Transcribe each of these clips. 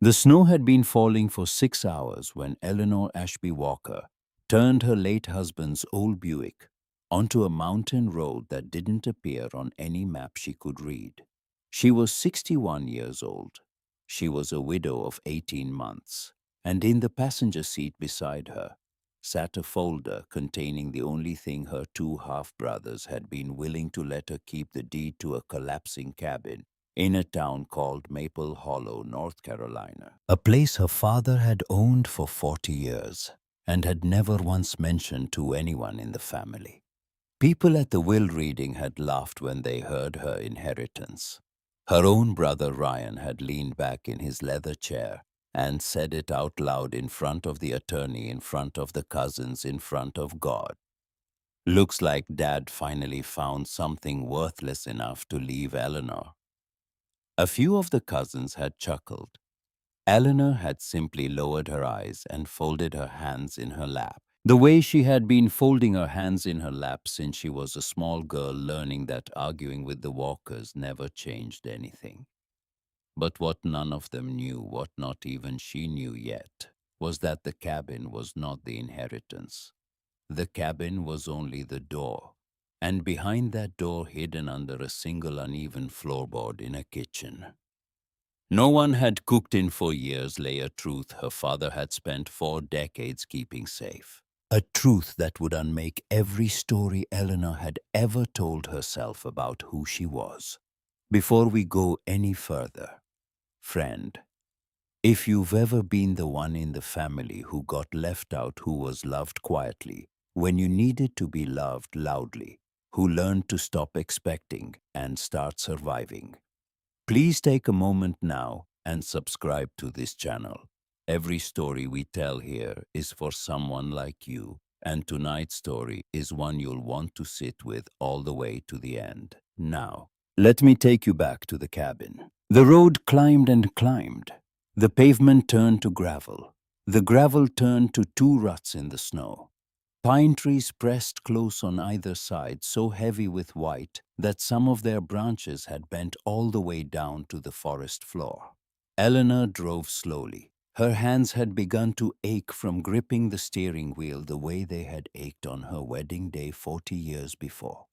The snow had been falling for 6 hours when Eleanor Ashby Walker turned her late husband's old Buick onto a mountain road that didn't appear on any map she could read. She was 61 years old. She was a widow of 18 months, and in the passenger seat beside her sat a folder containing the only thing her two half-brothers had been willing to let her keep: the deed to a collapsing cabin in a town called Maple Hollow, North Carolina, a place her father had owned for 40 years and had never once mentioned to anyone in the family. People at the will reading had laughed when they heard her inheritance. Her own brother Ryan had leaned back in his leather chair and said it out loud in front of the attorney, in front of the cousins, in front of God. "Looks like Dad finally found something worthless enough to leave Eleanor." A few of the cousins had chuckled. Eleanor had simply lowered her eyes and folded her hands in her lap, the way she had been folding her hands in her lap since she was a small girl, learning that arguing with the Walkers never changed anything. But what none of them knew, what not even she knew yet, was that the cabin was not the inheritance. The cabin was only the door, and behind that door, hidden under a single uneven floorboard in a kitchen, no one had cooked in for years, lay a truth her father had spent 4 decades keeping safe. A truth that would unmake every story Eleanor had ever told herself about who she was. Before we go any further, friend, if you've ever been the one in the family who got left out, who was loved quietly when you needed to be loved loudly, who learned to stop expecting and start surviving, please take a moment now and subscribe to this channel. Every story we tell here is for someone like you, and tonight's story is one you'll want to sit with all the way to the end. Now, let me take you back to the cabin. The road climbed and climbed. The pavement turned to gravel. The gravel turned to two ruts in the snow. Pine trees pressed close on either side, so heavy with white that some of their branches had bent all the way down to the forest floor. Eleanor drove slowly. Her hands had begun to ache from gripping the steering wheel the way they had ached on her wedding day 40 years before.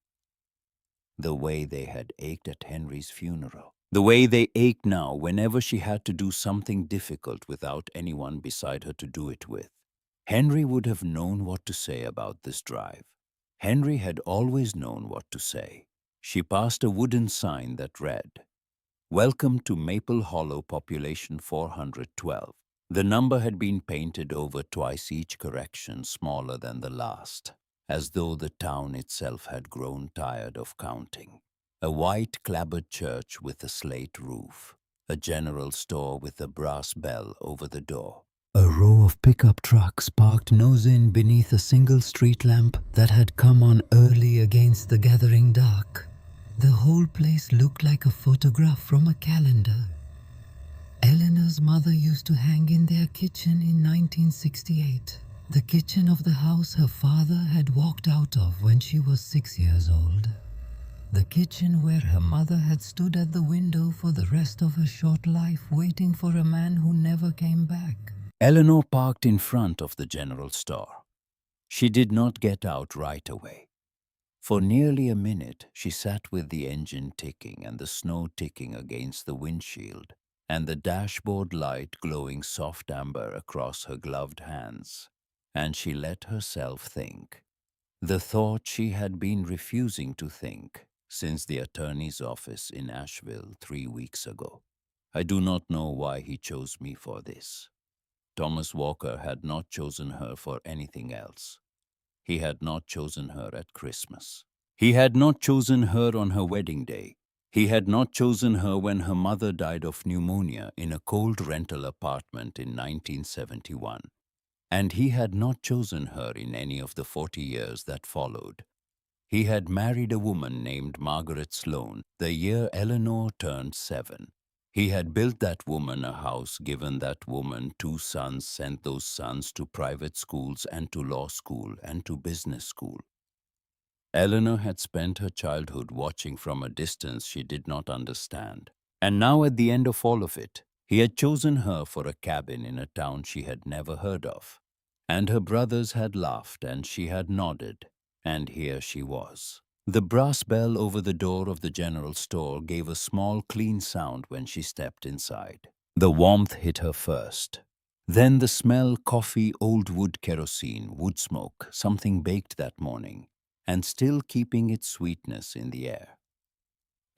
The way they had ached at Henry's funeral. The way they ached now whenever she had to do something difficult without anyone beside her to do it with. Henry would have known what to say about this drive. Henry had always known what to say. She passed a wooden sign that read, "Welcome to Maple Hollow, population 412. The number had been painted over twice, each correction smaller than the last, as though the town itself had grown tired of counting. A white clapboard church with a slate roof. A general store with a brass bell over the door. A row of pickup trucks parked nose in beneath a single street lamp that had come on early against the gathering dark. The whole place looked like a photograph from a calendar. Eleanor's mother used to hang in their kitchen in 1968, the kitchen of the house her father had walked out of when she was 6 years old. The kitchen where her mother had stood at the window for the rest of her short life, waiting for a man who never came back. Eleanor parked in front of the general store. She did not get out right away. For nearly a minute, she sat with the engine ticking and the snow ticking against the windshield and the dashboard light glowing soft amber across her gloved hands. And she let herself think. The thought she had been refusing to think since the attorney's office in Asheville 3 weeks ago. I do not know why he chose me for this. Thomas Walker had not chosen her for anything else. He had not chosen her at Christmas. He had not chosen her on her wedding day. He had not chosen her when her mother died of pneumonia in a cold rental apartment in 1971. And he had not chosen her in any of the 40 years that followed. He had married a woman named Margaret Sloan the year Eleanor turned 7. He had built that woman a house, given that woman 2 sons, sent those sons to private schools and to law school and to business school. Eleanor had spent her childhood watching from a distance she did not understand. And now at the end of all of it, He had chosen her for a cabin in a town she had never heard of, and her brothers had laughed and she had nodded, and here she was. The brass bell over the door of the general store gave a small, clean sound when she stepped inside. The warmth hit her first. Then the smell, coffee, old wood, kerosene, wood smoke, something baked that morning, and still keeping its sweetness in the air.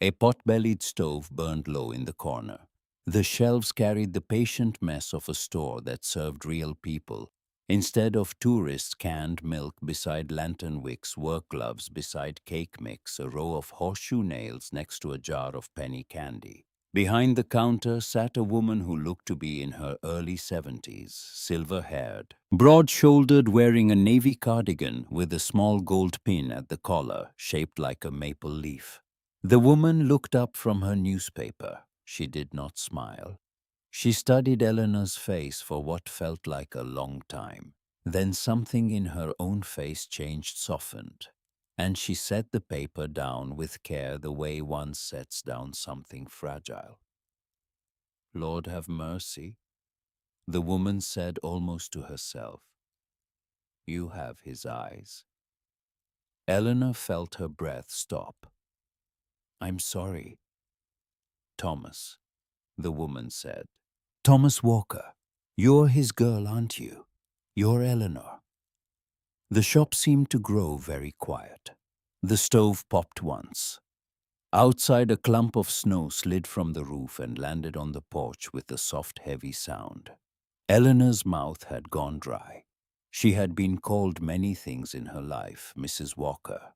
A pot-bellied stove burned low in the corner. The shelves carried the patient mess of a store that served real people, instead of tourists, canned milk beside lantern wicks, work gloves beside cake mix, a row of horseshoe nails next to a jar of penny candy. Behind the counter sat a woman who looked to be in her early 70s, silver-haired, broad-shouldered, wearing a navy cardigan with a small gold pin at the collar, shaped like a maple leaf. The woman looked up from her newspaper. She did not smile. She studied Eleanor's face for what felt like a long time. Then something in her own face changed, softened, and she set the paper down with care, the way one sets down something fragile. "Lord have mercy," the woman said almost to herself. "You have his eyes." Eleanor felt her breath stop. "I'm sorry." "Thomas," the woman said. "Thomas Walker. You're his girl, aren't you? You're Eleanor." The shop seemed to grow very quiet. The stove popped once. Outside, a clump of snow slid from the roof and landed on the porch with a soft, heavy sound. Eleanor's mouth had gone dry. She had been called many things in her life: Mrs. Walker,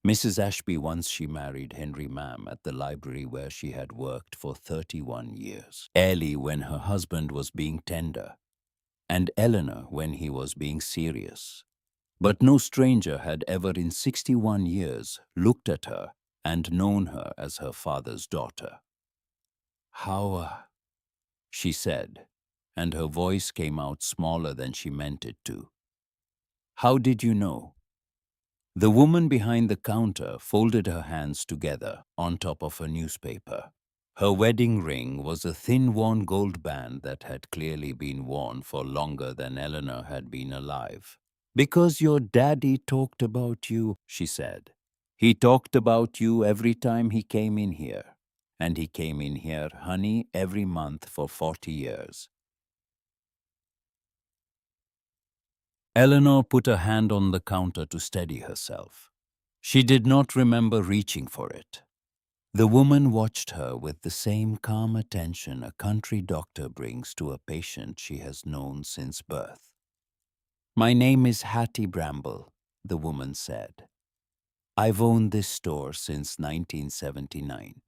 Mrs. Ashby once she married Henry Mam at the library where she had worked for 31 years. Ellie when her husband was being tender, and Eleanor when he was being serious. But no stranger had ever in 61 years looked at her and known her as her father's daughter. "How, she said, and her voice came out smaller than she meant it to. "How did you know?" The woman behind the counter folded her hands together on top of a newspaper. Her wedding ring was a thin, worn gold band that had clearly been worn for longer than Eleanor had been alive. "Because your daddy talked about you," she said. "He talked about you every time he came in here. And he came in here, honey, every month for 40 years. Eleanor put a hand on the counter to steady herself. She did not remember reaching for it. The woman watched her with the same calm attention a country doctor brings to a patient she has known since birth. "My name is Hattie Bramble," the woman said. "I've owned this store since 1979.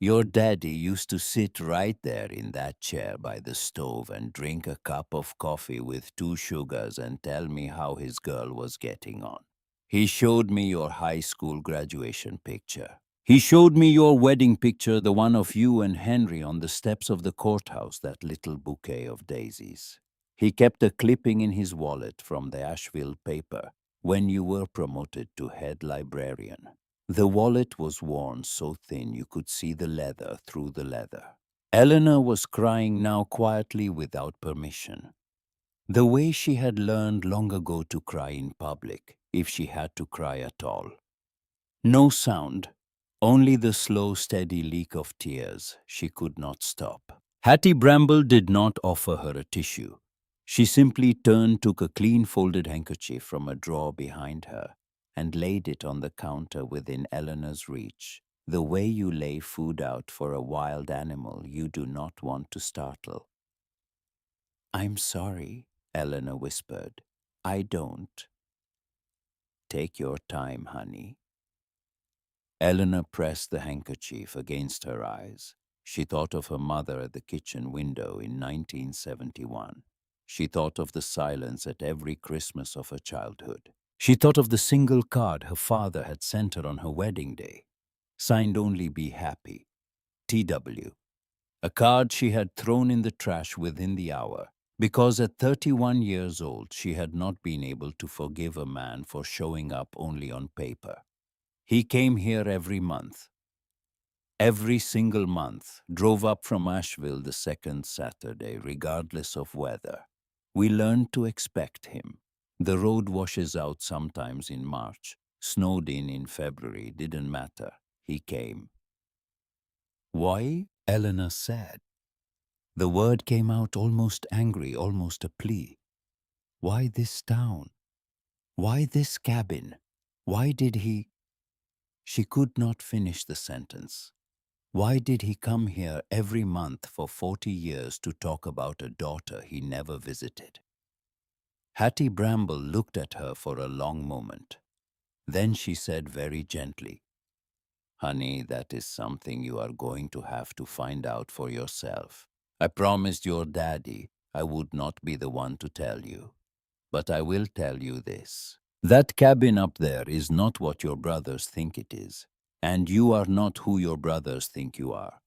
Your daddy used to sit right there in that chair by the stove and drink a cup of coffee with 2 sugars and tell me how his girl was getting on. He showed me your high school graduation picture. He showed me your wedding picture, the one of you and Henry on the steps of the courthouse, that little bouquet of daisies. He kept a clipping in his wallet from the Asheville paper when you were promoted to head librarian. The wallet was worn so thin you could see the leather through the leather." Eleanor was crying now, quietly, without permission. The way she had learned long ago to cry in public, if she had to cry at all. No sound, only the slow, steady leak of tears. She could not stop. Hattie Bramble did not offer her a tissue. She simply turned, took a clean folded handkerchief from a drawer behind her, and laid it on the counter within Eleanor's reach, the way you lay food out for a wild animal you do not want to startle. "I'm sorry," Eleanor whispered. "I don't." "Take your time, honey." Eleanor pressed the handkerchief against her eyes. She thought of her mother at the kitchen window in 1971. She thought of the silence at every Christmas of her childhood. She thought of the single card her father had sent her on her wedding day, signed only "Be Happy, T.W." A card she had thrown in the trash within the hour, because at 31 years old she had not been able to forgive a man for showing up only on paper. He came here every month. Every single month, drove up from Asheville the second Saturday, regardless of weather. We learned to expect him. The road washes out sometimes in March, snowed in February, didn't matter. He came. Why? Eleanor said. The word came out almost angry, almost a plea. Why this town? Why this cabin? Why did he? She could not finish the sentence. Why did he come here every month for 40 years to talk about a daughter he never visited? Hattie Bramble looked at her for a long moment. Then she said very gently, "Honey, that is something you are going to have to find out for yourself. I promised your daddy I would not be the one to tell you. But I will tell you this. That cabin up there is not what your brothers think it is. And you are not who your brothers think you are.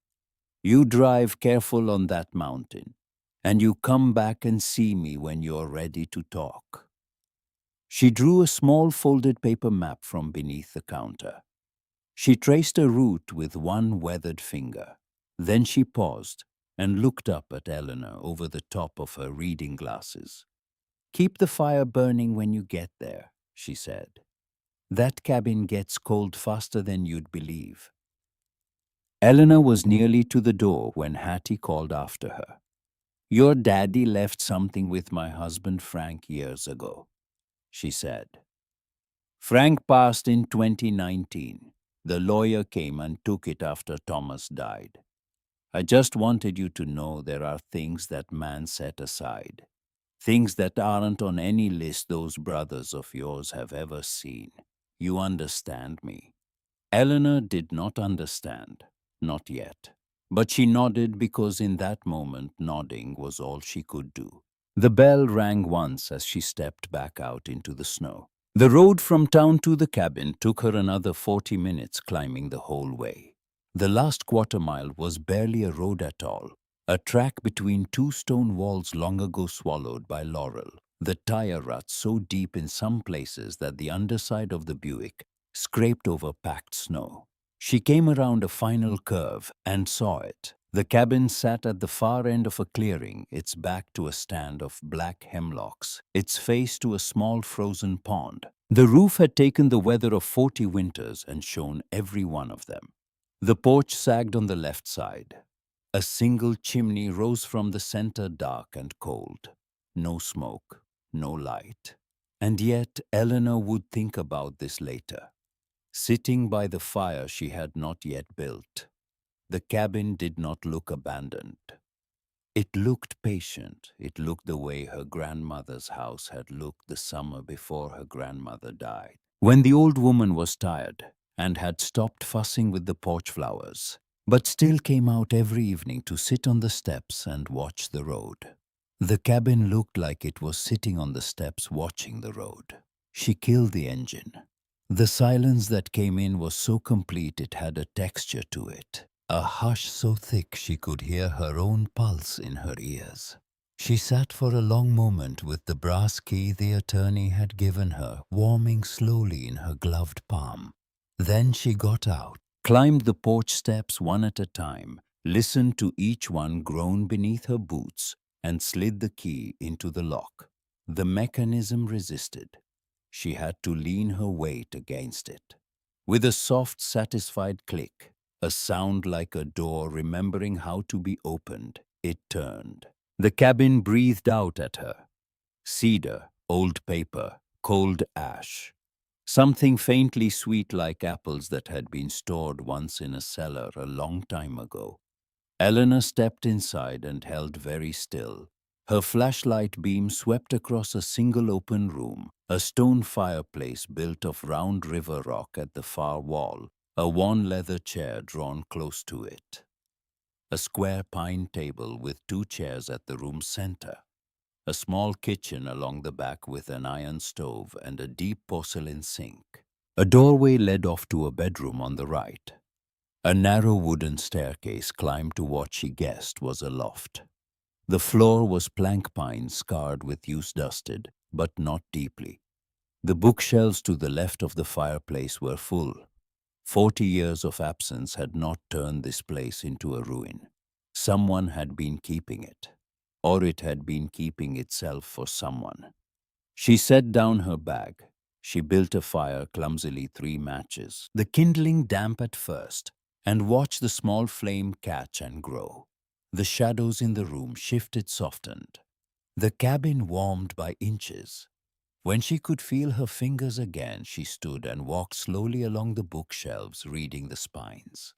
You drive careful on that mountain. And you come back and see me when you're ready to talk." She drew a small folded paper map from beneath the counter. She traced a route with one weathered finger. Then she paused and looked up at Eleanor over the top of her reading glasses. "Keep the fire burning when you get there," she said. "That cabin gets cold faster than you'd believe." Eleanor was nearly to the door when Hattie called after her. "Your daddy left something with my husband Frank years ago," she said. "Frank passed in 2019. The lawyer came and took it after Thomas died. I just wanted you to know there are things that man set aside. Things that aren't on any list those brothers of yours have ever seen. You understand me?" Eleanor did not understand, not yet. But she nodded because in that moment nodding was all she could do. The bell rang once as she stepped back out into the snow. The road from town to the cabin took her another 40 minutes climbing the whole way. The last quarter mile was barely a road at all, a track between two stone walls long ago swallowed by laurel, the tire ruts so deep in some places that the underside of the Buick scraped over packed snow. She came around a final curve and saw it. The cabin sat at the far end of a clearing, its back to a stand of black hemlocks, its face to a small frozen pond. The roof had taken the weather of 40 winters and shown every one of them. The porch sagged on the left side. A single chimney rose from the center, dark and cold. No smoke, no light. And yet Eleanor would think about this later. Sitting by the fire she had not yet built, the cabin did not look abandoned. It looked patient. It looked the way her grandmother's house had looked the summer before her grandmother died. When the old woman was tired and had stopped fussing with the porch flowers, but still came out every evening to sit on the steps and watch the road. The cabin looked like it was sitting on the steps watching the road. She killed the engine. The silence that came in was so complete it had a texture to it, a hush so thick she could hear her own pulse in her ears. She sat for a long moment with the brass key the attorney had given her warming slowly in her gloved palm. Then she got out, climbed the porch steps one at a time, listened to each one groan beneath her boots, and slid the key into the lock. The mechanism resisted. She had to lean her weight against it. With a soft, satisfied click, a sound like a door remembering how to be opened, it turned. The cabin breathed out at her. Cedar, old paper, cold ash. Something faintly sweet like apples that had been stored once in a cellar a long time ago. Eleanor stepped inside and held very still. Her flashlight beam swept across a single open room, a stone fireplace built of round river rock at the far wall, a worn leather chair drawn close to it. A square pine table with two chairs at the room's center. A small kitchen along the back with an iron stove and a deep porcelain sink. A doorway led off to a bedroom on the right. A narrow wooden staircase climbed to what she guessed was a loft. The floor was plank pine scarred with use dusted, but not deeply. The bookshelves to the left of the fireplace were full. 40 years of absence had not turned this place into a ruin. Someone had been keeping it, or it had been keeping itself for someone. She set down her bag. She built a fire, clumsily 3 matches, the kindling damp at first, and watched the small flame catch and grow. The shadows in the room shifted, softened. The cabin warmed by inches. When she could feel her fingers again, she stood and walked slowly along the bookshelves, reading the spines.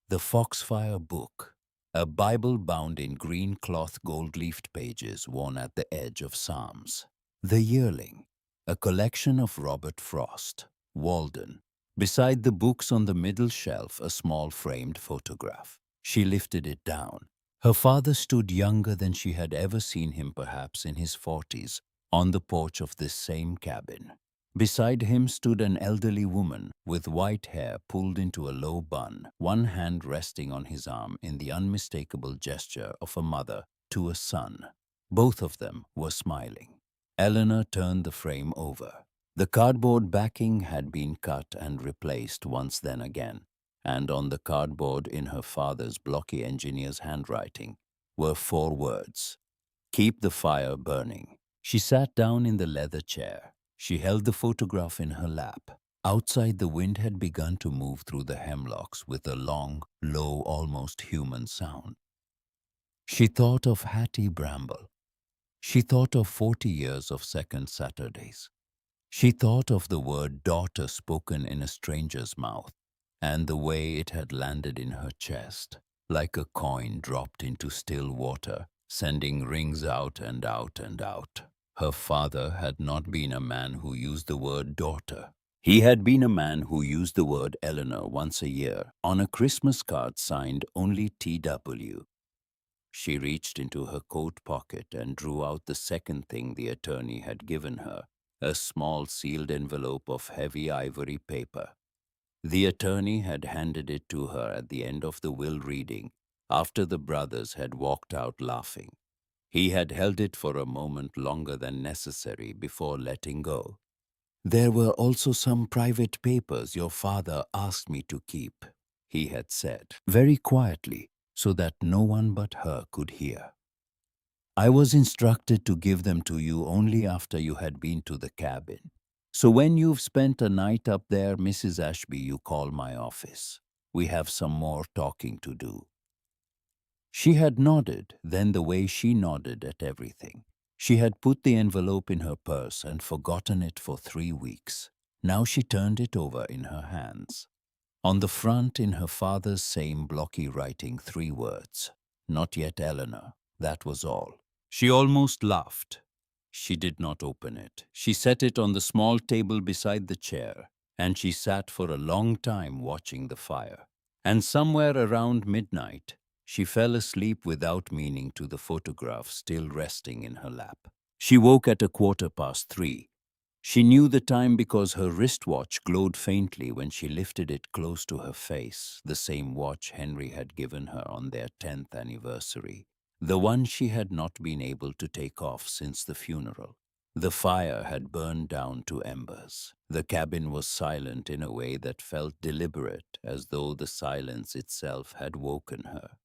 The Foxfire book, a Bible bound in green cloth, gold-leafed pages worn at the edge of Psalms. The Yearling, a collection of Robert Frost, Walden. Beside the books on the middle shelf, a small framed photograph. She lifted it down. Her father stood younger than she had ever seen him, perhaps in his 40s, on the porch of this same cabin. Beside him stood an elderly woman with white hair pulled into a low bun, one hand resting on his arm in the unmistakable gesture of a mother to a son. Both of them were smiling. Eleanor turned the frame over. The cardboard backing had been cut and replaced once then again, and on the cardboard, in her father's blocky engineer's handwriting, were 4 words: "Keep the fire burning." She sat down in the leather chair. She held the photograph in her lap. Outside, the wind had begun to move through the hemlocks with a long, low, almost human sound. She thought of Hattie Bramble. She thought of 40 years of second Saturdays. She thought of the word daughter spoken in a stranger's mouth, and the way it had landed in her chest, like a coin dropped into still water, sending rings out and out and out. Her father had not been a man who used the word daughter. He had been a man who used the word Eleanor once a year on a Christmas card signed only T.W. She reached into her coat pocket and drew out the second thing the attorney had given her, a small sealed envelope of heavy ivory paper. The attorney had handed it to her at the end of the will reading, after the brothers had walked out laughing. He had held it for a moment longer than necessary before letting go. "There were also some private papers your father asked me to keep," he had said, very quietly, so that no one but her could hear. "I was instructed to give them to you only after you had been to the cabin. So when you've spent a night up there, Mrs. Ashby, you call my office. We have some more talking to do." She had nodded, then the way she nodded at everything. She had put the envelope in her purse and forgotten it for 3 weeks. Now she turned it over in her hands. On the front, in her father's same blocky writing, 3 words: "Not yet, Eleanor." That was all. She almost laughed. She did not open it. She set it on the small table beside the chair, and she sat for a long time watching the fire. And somewhere around midnight, she fell asleep without meaning to the photograph still resting in her lap. She woke at 3:15. She knew the time because her wristwatch glowed faintly when she lifted it close to her face, the same watch Henry had given her on their 10th anniversary, the one she had not been able to take off since the funeral. The fire had burned down to embers. The cabin was silent in a way that felt deliberate, as though the silence itself had woken her.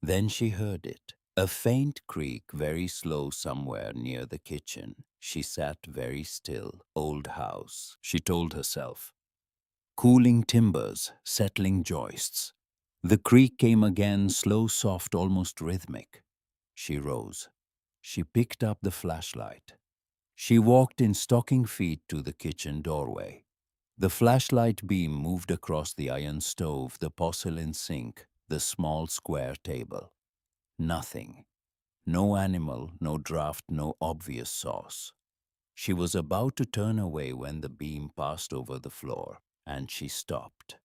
Then she heard it. A faint creak, very slow, somewhere near the kitchen. She sat very still. Old house, she told herself. Cooling timbers, settling joists. The creak came again, slow, soft, almost rhythmic. She rose. She picked up the flashlight. She walked in stocking feet to the kitchen doorway. The flashlight beam moved across the iron stove, the porcelain sink, the small square table. Nothing. No animal, no draft, no obvious source. She was about to turn away when the beam passed over the floor, and she stopped.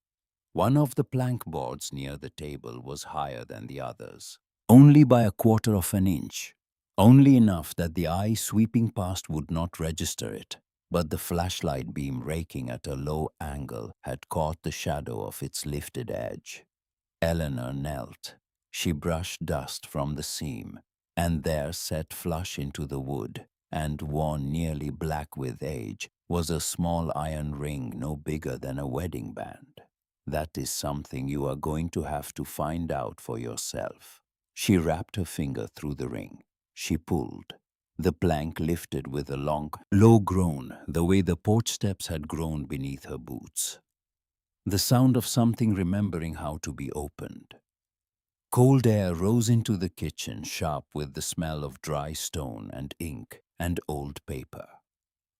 One of the plank boards near the table was higher than the others, only by 1/4 inch, only enough that the eye sweeping past would not register it, but the flashlight beam raking at a low angle had caught the shadow of its lifted edge. Eleanor knelt. She brushed dust from the seam, and there, set flush into the wood, and worn nearly black with age, was a small iron ring no bigger than a wedding band. That is something you are going to have to find out for yourself. She wrapped her finger through the ring. She pulled. The plank lifted with a long, low groan, the way the porch steps had groaned beneath her boots. The sound of something remembering how to be opened. Cold air rose into the kitchen, sharp with the smell of dry stone and ink and old paper.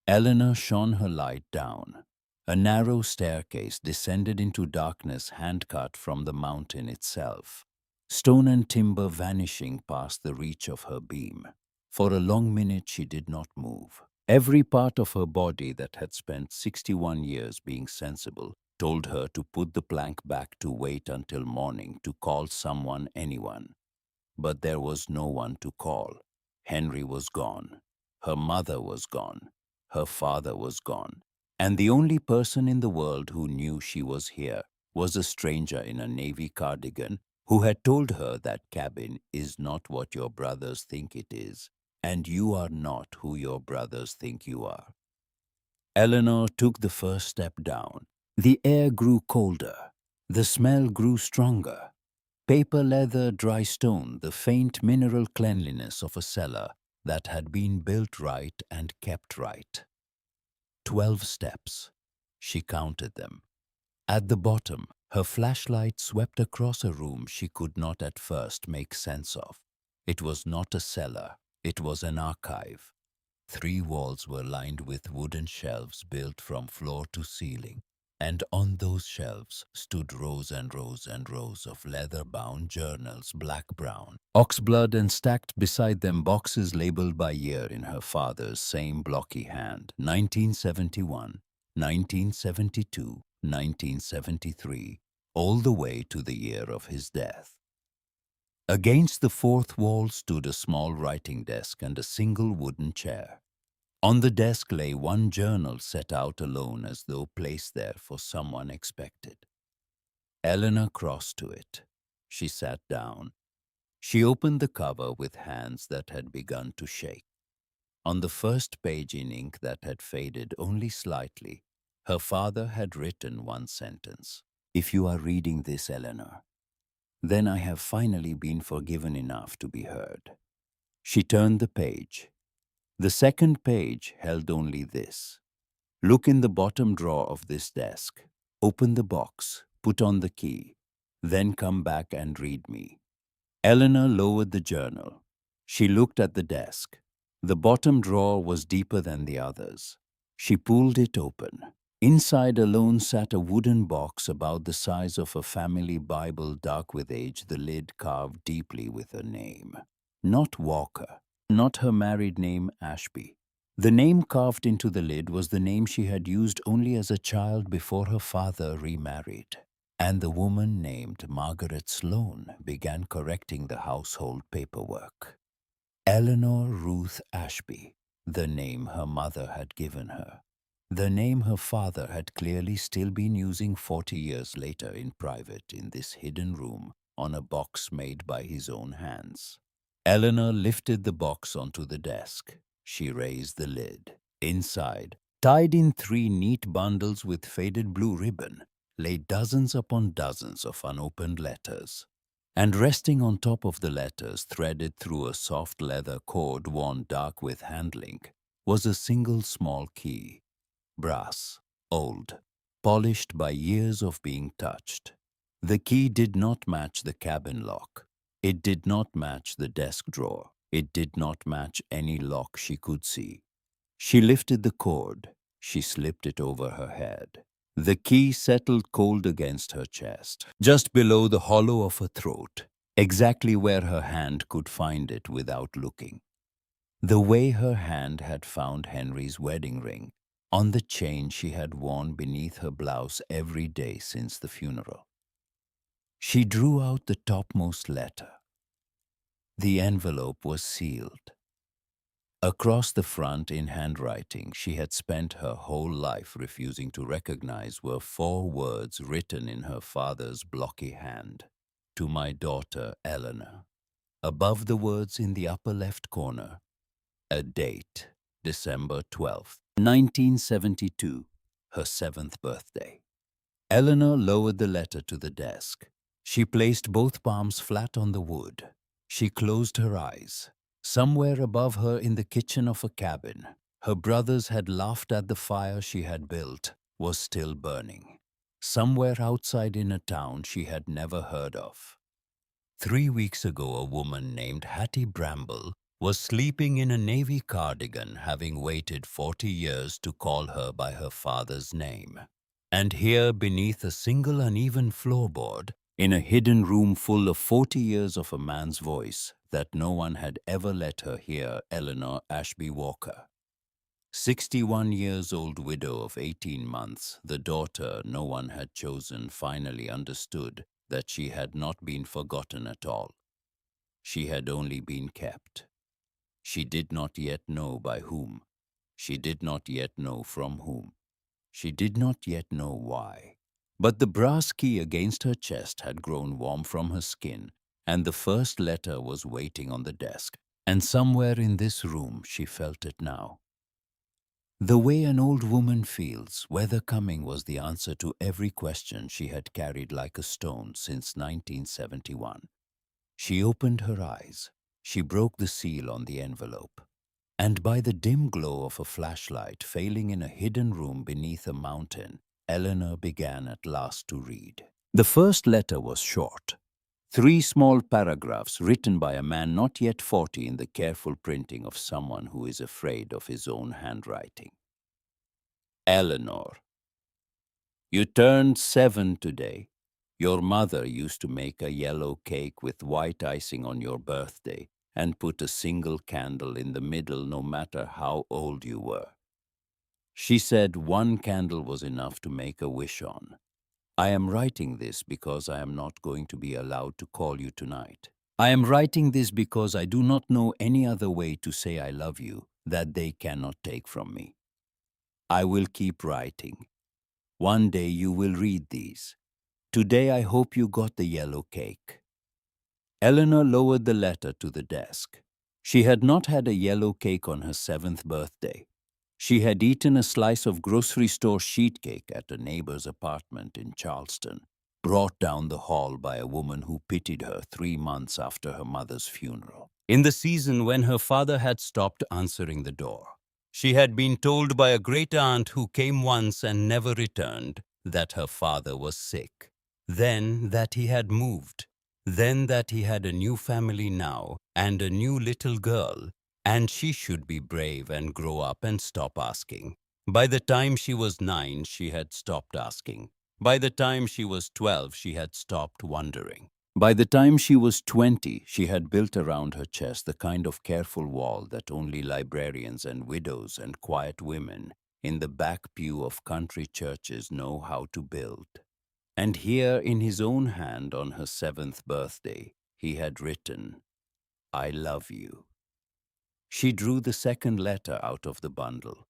Eleanor shone her light down. A narrow staircase descended into darkness hand-cut from the mountain itself, stone and timber vanishing past the reach of her beam. For a long minute she did not move. Every part of her body that had spent 61 years being sensible told her to put the plank back, to wait until morning, to call someone, anyone. But there was no one to call. Henry was gone. Her mother was gone. Her father was gone. And the only person in the world who knew she was here was a stranger in a navy cardigan who had told her that cabin is not what your brothers think it is, and you are not who your brothers think you are. Eleanor took the first step down. The air grew colder. The smell grew stronger. Paper, leather, dry stone, the faint mineral cleanliness of a cellar that had been built right and kept right. 12 steps. She counted them. At the bottom, her flashlight swept across a room she could not at first make sense of. It was not a cellar, it was an archive. 3 walls were lined with wooden shelves built from floor to ceiling, and on those shelves stood rows and rows and rows of leather-bound journals, black-brown, oxblood, and stacked beside them boxes labeled by year in her father's same blocky hand: 1971, 1972, 1973, all the way to the year of his death. Against the 4th wall stood a small writing desk and a single wooden chair. On the desk lay one journal set out alone, as though placed there for someone expected. Eleanor crossed to it. She sat down. She opened the cover with hands that had begun to shake. On the first page, in ink that had faded only slightly, her father had written one sentence: "If you are reading this, Eleanor, then I have finally been forgiven enough to be heard." She turned the page. The second page held only this: "Look in the bottom drawer of this desk. Open the box, put on the key, then come back and read me." Eleanor lowered the journal. She looked at the desk. The bottom drawer was deeper than the others. She pulled it open. Inside alone sat a wooden box about the size of a family Bible, dark with age, the lid carved deeply with a name. Not Walker, not her married name, Ashby. The name carved into the lid was the name she had used only as a child before her father remarried. And the woman named Margaret Sloane began correcting the household paperwork. Eleanor Ruth Ashby, the name her mother had given her. The name her father had clearly still been using 40 years later in private in this hidden room on a box made by his own hands. Eleanor lifted the box onto the desk. She raised the lid. Inside, tied in 3 neat bundles with faded blue ribbon, lay dozens upon dozens of unopened letters. And resting on top of the letters, threaded through a soft leather cord worn dark with hand-link, was a single small key. Brass, old, polished by years of being touched. The key did not match the cabin lock. It did not match the desk drawer. It did not match any lock she could see. She lifted the cord. She slipped it over her head. The key settled cold against her chest, just below the hollow of her throat, exactly where her hand could find it without looking. The way her hand had found Henry's wedding ring on the chain she had worn beneath her blouse every day since the funeral. She drew out the topmost letter. The envelope was sealed. Across the front, in handwriting she had spent her whole life refusing to recognize, were 4 words written in her father's blocky hand: "To my daughter Eleanor." Above the words, in the upper left corner, a date: December 12th, 1972, her 7th birthday. Eleanor lowered the letter to the desk. She placed both palms flat on the wood. She closed her eyes. Somewhere above her in the kitchen of a cabin, her brothers had laughed at the fire she had built was still burning. Somewhere outside in a town she had never heard of. 3 weeks ago, a woman named Hattie Bramble was sleeping in a navy cardigan, having waited 40 years to call her by her father's name. And here, beneath a single uneven floorboard, in a hidden room full of 40 years of a man's voice that no one had ever let her hear, Eleanor Ashby Walker. 61 years old widow of 18 months, the daughter no one had chosen, finally understood that she had not been forgotten at all. She had only been kept. She did not yet know by whom. She did not yet know from whom. She did not yet know why. But the brass key against her chest had grown warm from her skin, and the first letter was waiting on the desk. And somewhere in this room she felt it now. The way an old woman feels, weather coming, was the answer to every question she had carried like a stone since 1971. She opened her eyes. She broke the seal on the envelope. And by the dim glow of a flashlight failing in a hidden room beneath a mountain, Eleanor began at last to read. The first letter was short. 3 small paragraphs written by a man not yet 40 in the careful printing of someone who is afraid of his own handwriting. Eleanor, you turned 7 today. Your mother used to make a yellow cake with white icing on your birthday and put a single candle in the middle no matter how old you were. She said 1 candle was enough to make a wish on. I am writing this because I am not going to be allowed to call you tonight. I am writing this because I do not know any other way to say I love you that they cannot take from me. I will keep writing. One day you will read these. Today I hope you got the yellow cake. Eleanor lowered the letter to the desk. She had not had a yellow cake on her 7th birthday. She had eaten a slice of grocery store sheet cake at a neighbor's apartment in Charleston, brought down the hall by a woman who pitied her 3 months after her mother's funeral. In the season when her father had stopped answering the door, she had been told by a great aunt who came once and never returned that her father was sick, then that he had moved, then that he had a new family now and a new little girl, and she should be brave and grow up and stop asking. By the time she was 9, she had stopped asking. By the time she was 12, she had stopped wondering. By the time she was 20, she had built around her chest the kind of careful wall that only librarians and widows and quiet women in the back pew of country churches know how to build. And here, in his own hand on her 7th birthday, he had written, I love you. She drew the second letter out of the bundle,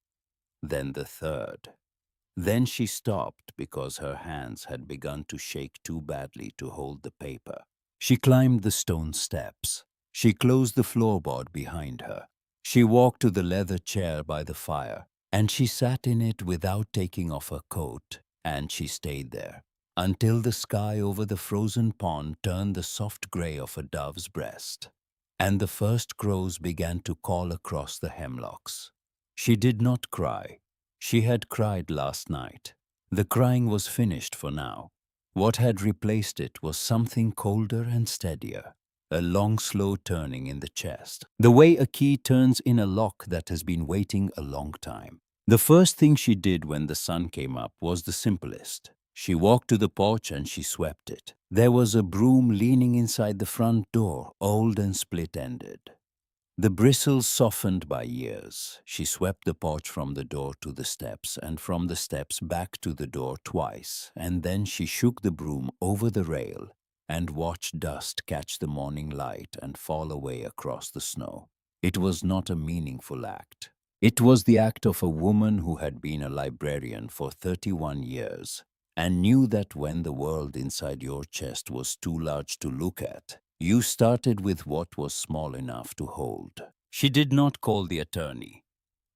then the third. Then she stopped because her hands had begun to shake too badly to hold the paper. She climbed the stone steps. She closed the floorboard behind her. She walked to the leather chair by the fire, and she sat in it without taking off her coat, and she stayed there until the sky over the frozen pond turned the soft gray of a dove's breast, and the first crows began to call across the hemlocks. She did not cry. She had cried last night. The crying was finished for now. What had replaced it was something colder and steadier, a long, slow turning in the chest, the way a key turns in a lock that has been waiting a long time. The first thing she did when the sun came up was the simplest. She walked to the porch and she swept it. There was a broom leaning inside the front door, old and split-ended. The bristles softened by years. She swept the porch from the door to the steps and from the steps back to the door twice, and then she shook the broom over the rail and watched dust catch the morning light and fall away across the snow. It was not a meaningful act. It was the act of a woman who had been a librarian for 31 years and knew that when the world inside your chest was too large to look at, you started with what was small enough to hold. She did not call the attorney.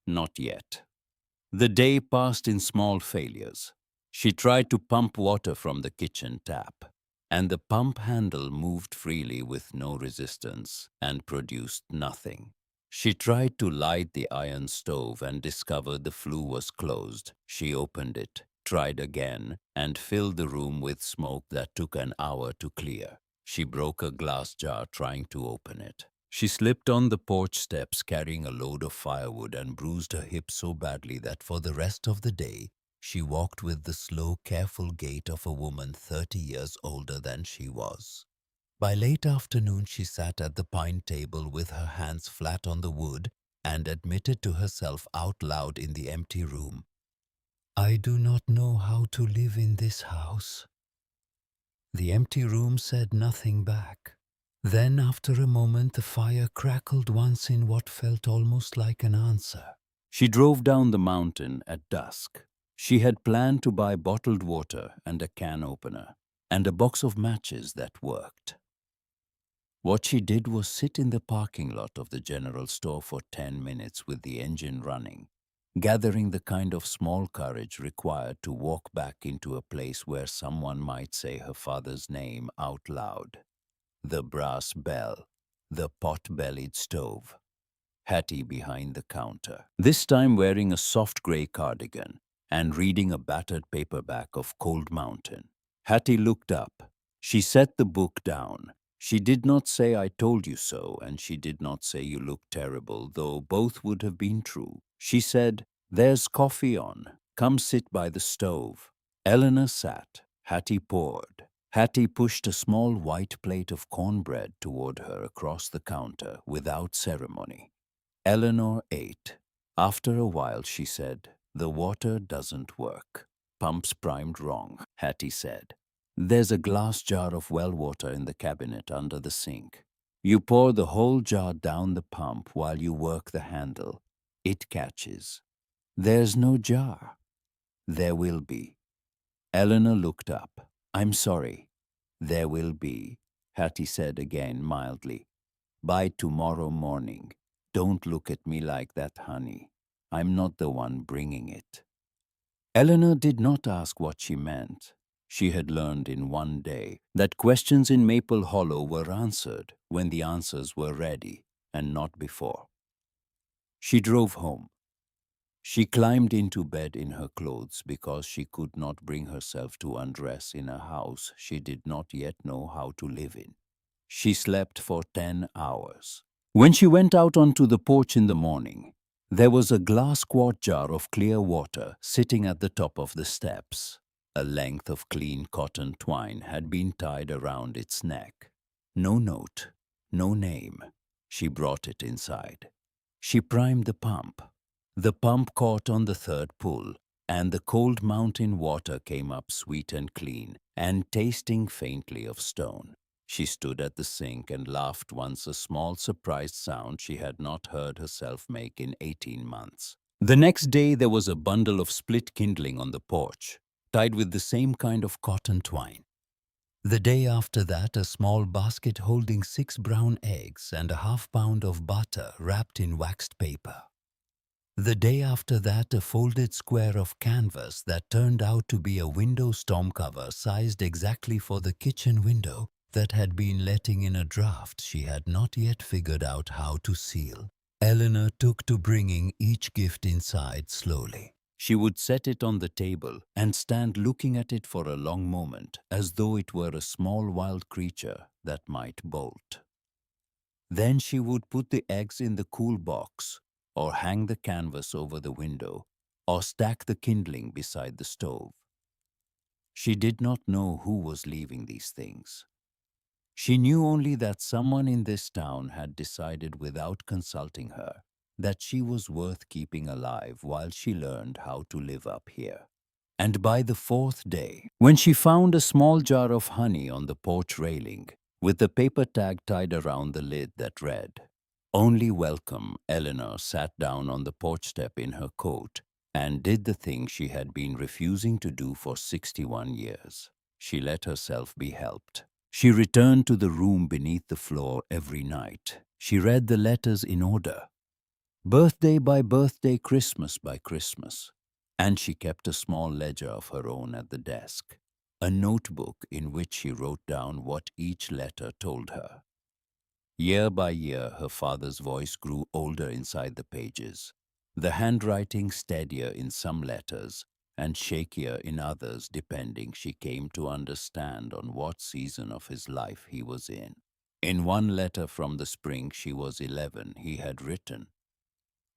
Not yet. The day passed in small failures. She tried to pump water from the kitchen tap, and the pump handle moved freely with no resistance and produced nothing. She tried to light the iron stove and discovered the flue was closed. She opened it, tried again, and filled the room with smoke that took an hour to clear. She broke a glass jar trying to open it. She slipped on the porch steps carrying a load of firewood and bruised her hip so badly that for the rest of the day she walked with the slow, careful gait of a woman 30 years older than she was. By late afternoon, she sat at the pine table with her hands flat on the wood and admitted to herself out loud in the empty room, "I do not know how to live in this house." The empty room said nothing back. Then, after a moment, the fire crackled once in what felt almost like an answer. She drove down the mountain at dusk. She had planned to buy bottled water and a can opener, and a box of matches that worked. What she did was sit in the parking lot of the general store for 10 minutes with the engine running, gathering the kind of small courage required to walk back into a place where someone might say her father's name out loud. The brass bell, the pot-bellied stove, Hattie behind the counter, this time wearing a soft gray cardigan and reading a battered paperback of Cold Mountain. Hattie looked up. She set the book down. She did not say, "I told you so," and she did not say, "You look terrible," though both would have been true. She said, "There's coffee on. Come sit by the stove." Eleanor sat. Hattie poured. Hattie pushed a small white plate of cornbread toward her across the counter without ceremony. Eleanor ate. After a while, she said, "The water doesn't work. Pump's primed wrong," Hattie said. "There's a glass jar of well water in the cabinet under the sink. You pour the whole jar down the pump while you work the handle. It catches." "There's no jar." "There will be." Eleanor looked up. "I'm sorry." "There will be," Hattie said again mildly. "By tomorrow morning. Don't look at me like that, honey. I'm not the one bringing it." Eleanor did not ask what she meant. She had learned in one day that questions in Maple Hollow were answered when the answers were ready and not before. She drove home. She climbed into bed in her clothes because she could not bring herself to undress in a house she did not yet know how to live in. She slept for 10 hours. When she went out onto the porch in the morning, there was a glass quart jar of clear water sitting at the top of the steps. A length of clean cotton twine had been tied around its neck. No note, no name. She brought it inside. She primed the pump. The pump caught on the third pull, and the Cold Mountain water came up sweet and clean and tasting faintly of stone. She stood at the sink and laughed once, a small surprised sound she had not heard herself make in 18 months. The next day there was a bundle of split kindling on the porch, tied with the same kind of cotton twine. The day after that, a small basket holding 6 brown eggs and a half-pound of butter wrapped in waxed paper. The day after that, a folded square of canvas that turned out to be a window storm cover sized exactly for the kitchen window that had been letting in a draft she had not yet figured out how to seal. Eleanor took to bringing each gift inside slowly. She would set it on the table and stand looking at it for a long moment, as though it were a small wild creature that might bolt. Then she would put the eggs in the cool box, or hang the canvas over the window, or stack the kindling beside the stove. She did not know who was leaving these things. She knew only that someone in this town had decided without consulting her that she was worth keeping alive while she learned how to live up here. And by the 4th day, when she found a small jar of honey on the porch railing, with the paper tag tied around the lid that read, "Only welcome," Eleanor sat down on the porch step in her coat and did the thing she had been refusing to do for 61 years. She let herself be helped. She returned to the room beneath the floor every night. She read the letters in order. Birthday by birthday, Christmas by Christmas. And she kept a small ledger of her own at the desk, a notebook in which she wrote down what each letter told her. Year by year, her father's voice grew older inside the pages, the handwriting steadier in some letters and shakier in others, depending, she came to understand, on what season of his life he was in. In one letter from the spring she was 11, he had written,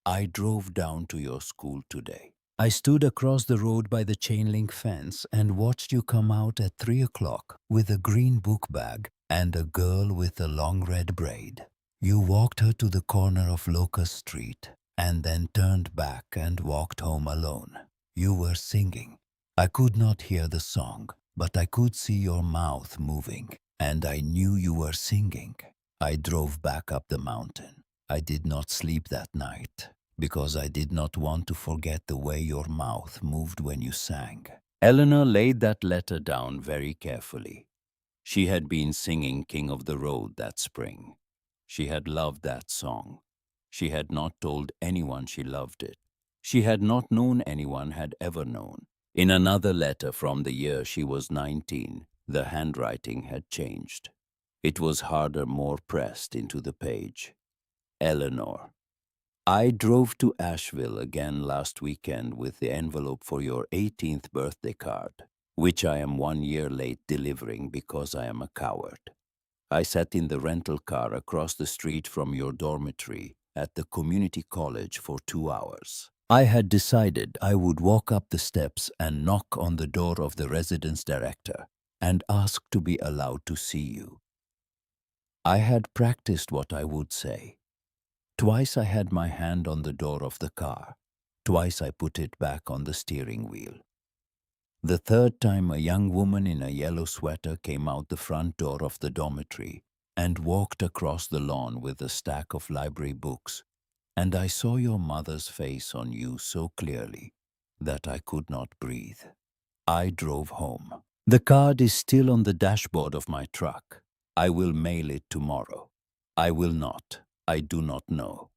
"I drove down to your school today. I stood across the road by the chain-link fence and watched you come out at 3 o'clock with a green book bag and a girl with a long red braid. You walked her to the corner of Locust Street and then turned back and walked home alone. You were singing. I could not hear the song, but I could see your mouth moving, and I knew you were singing. I drove back up the mountain. I did not sleep that night, because I did not want to forget the way your mouth moved when you sang." Eleanor laid that letter down very carefully. She had been singing King of the Road that spring. She had loved that song. She had not told anyone she loved it. She had not known anyone had ever known. In another letter from the year she was 19, the handwriting had changed. It was harder, more pressed into the page. Eleanor, I drove to Asheville again last weekend with the envelope for your 18th birthday card, which I am 1 year late delivering because I am a coward. I sat in the rental car across the street from your dormitory at the community college for 2 hours. I had decided I would walk up the steps and knock on the door of the residence director and ask to be allowed to see you. I had practiced what I would say. Twice I had my hand on the door of the car. Twice I put it back on the steering wheel. The third time, a young woman in a yellow sweater came out the front door of the dormitory and walked across the lawn with a stack of library books, and I saw your mother's face on you so clearly that I could not breathe. I drove home. The card is still on the dashboard of my truck. I will mail it tomorrow. I will not. I do not know.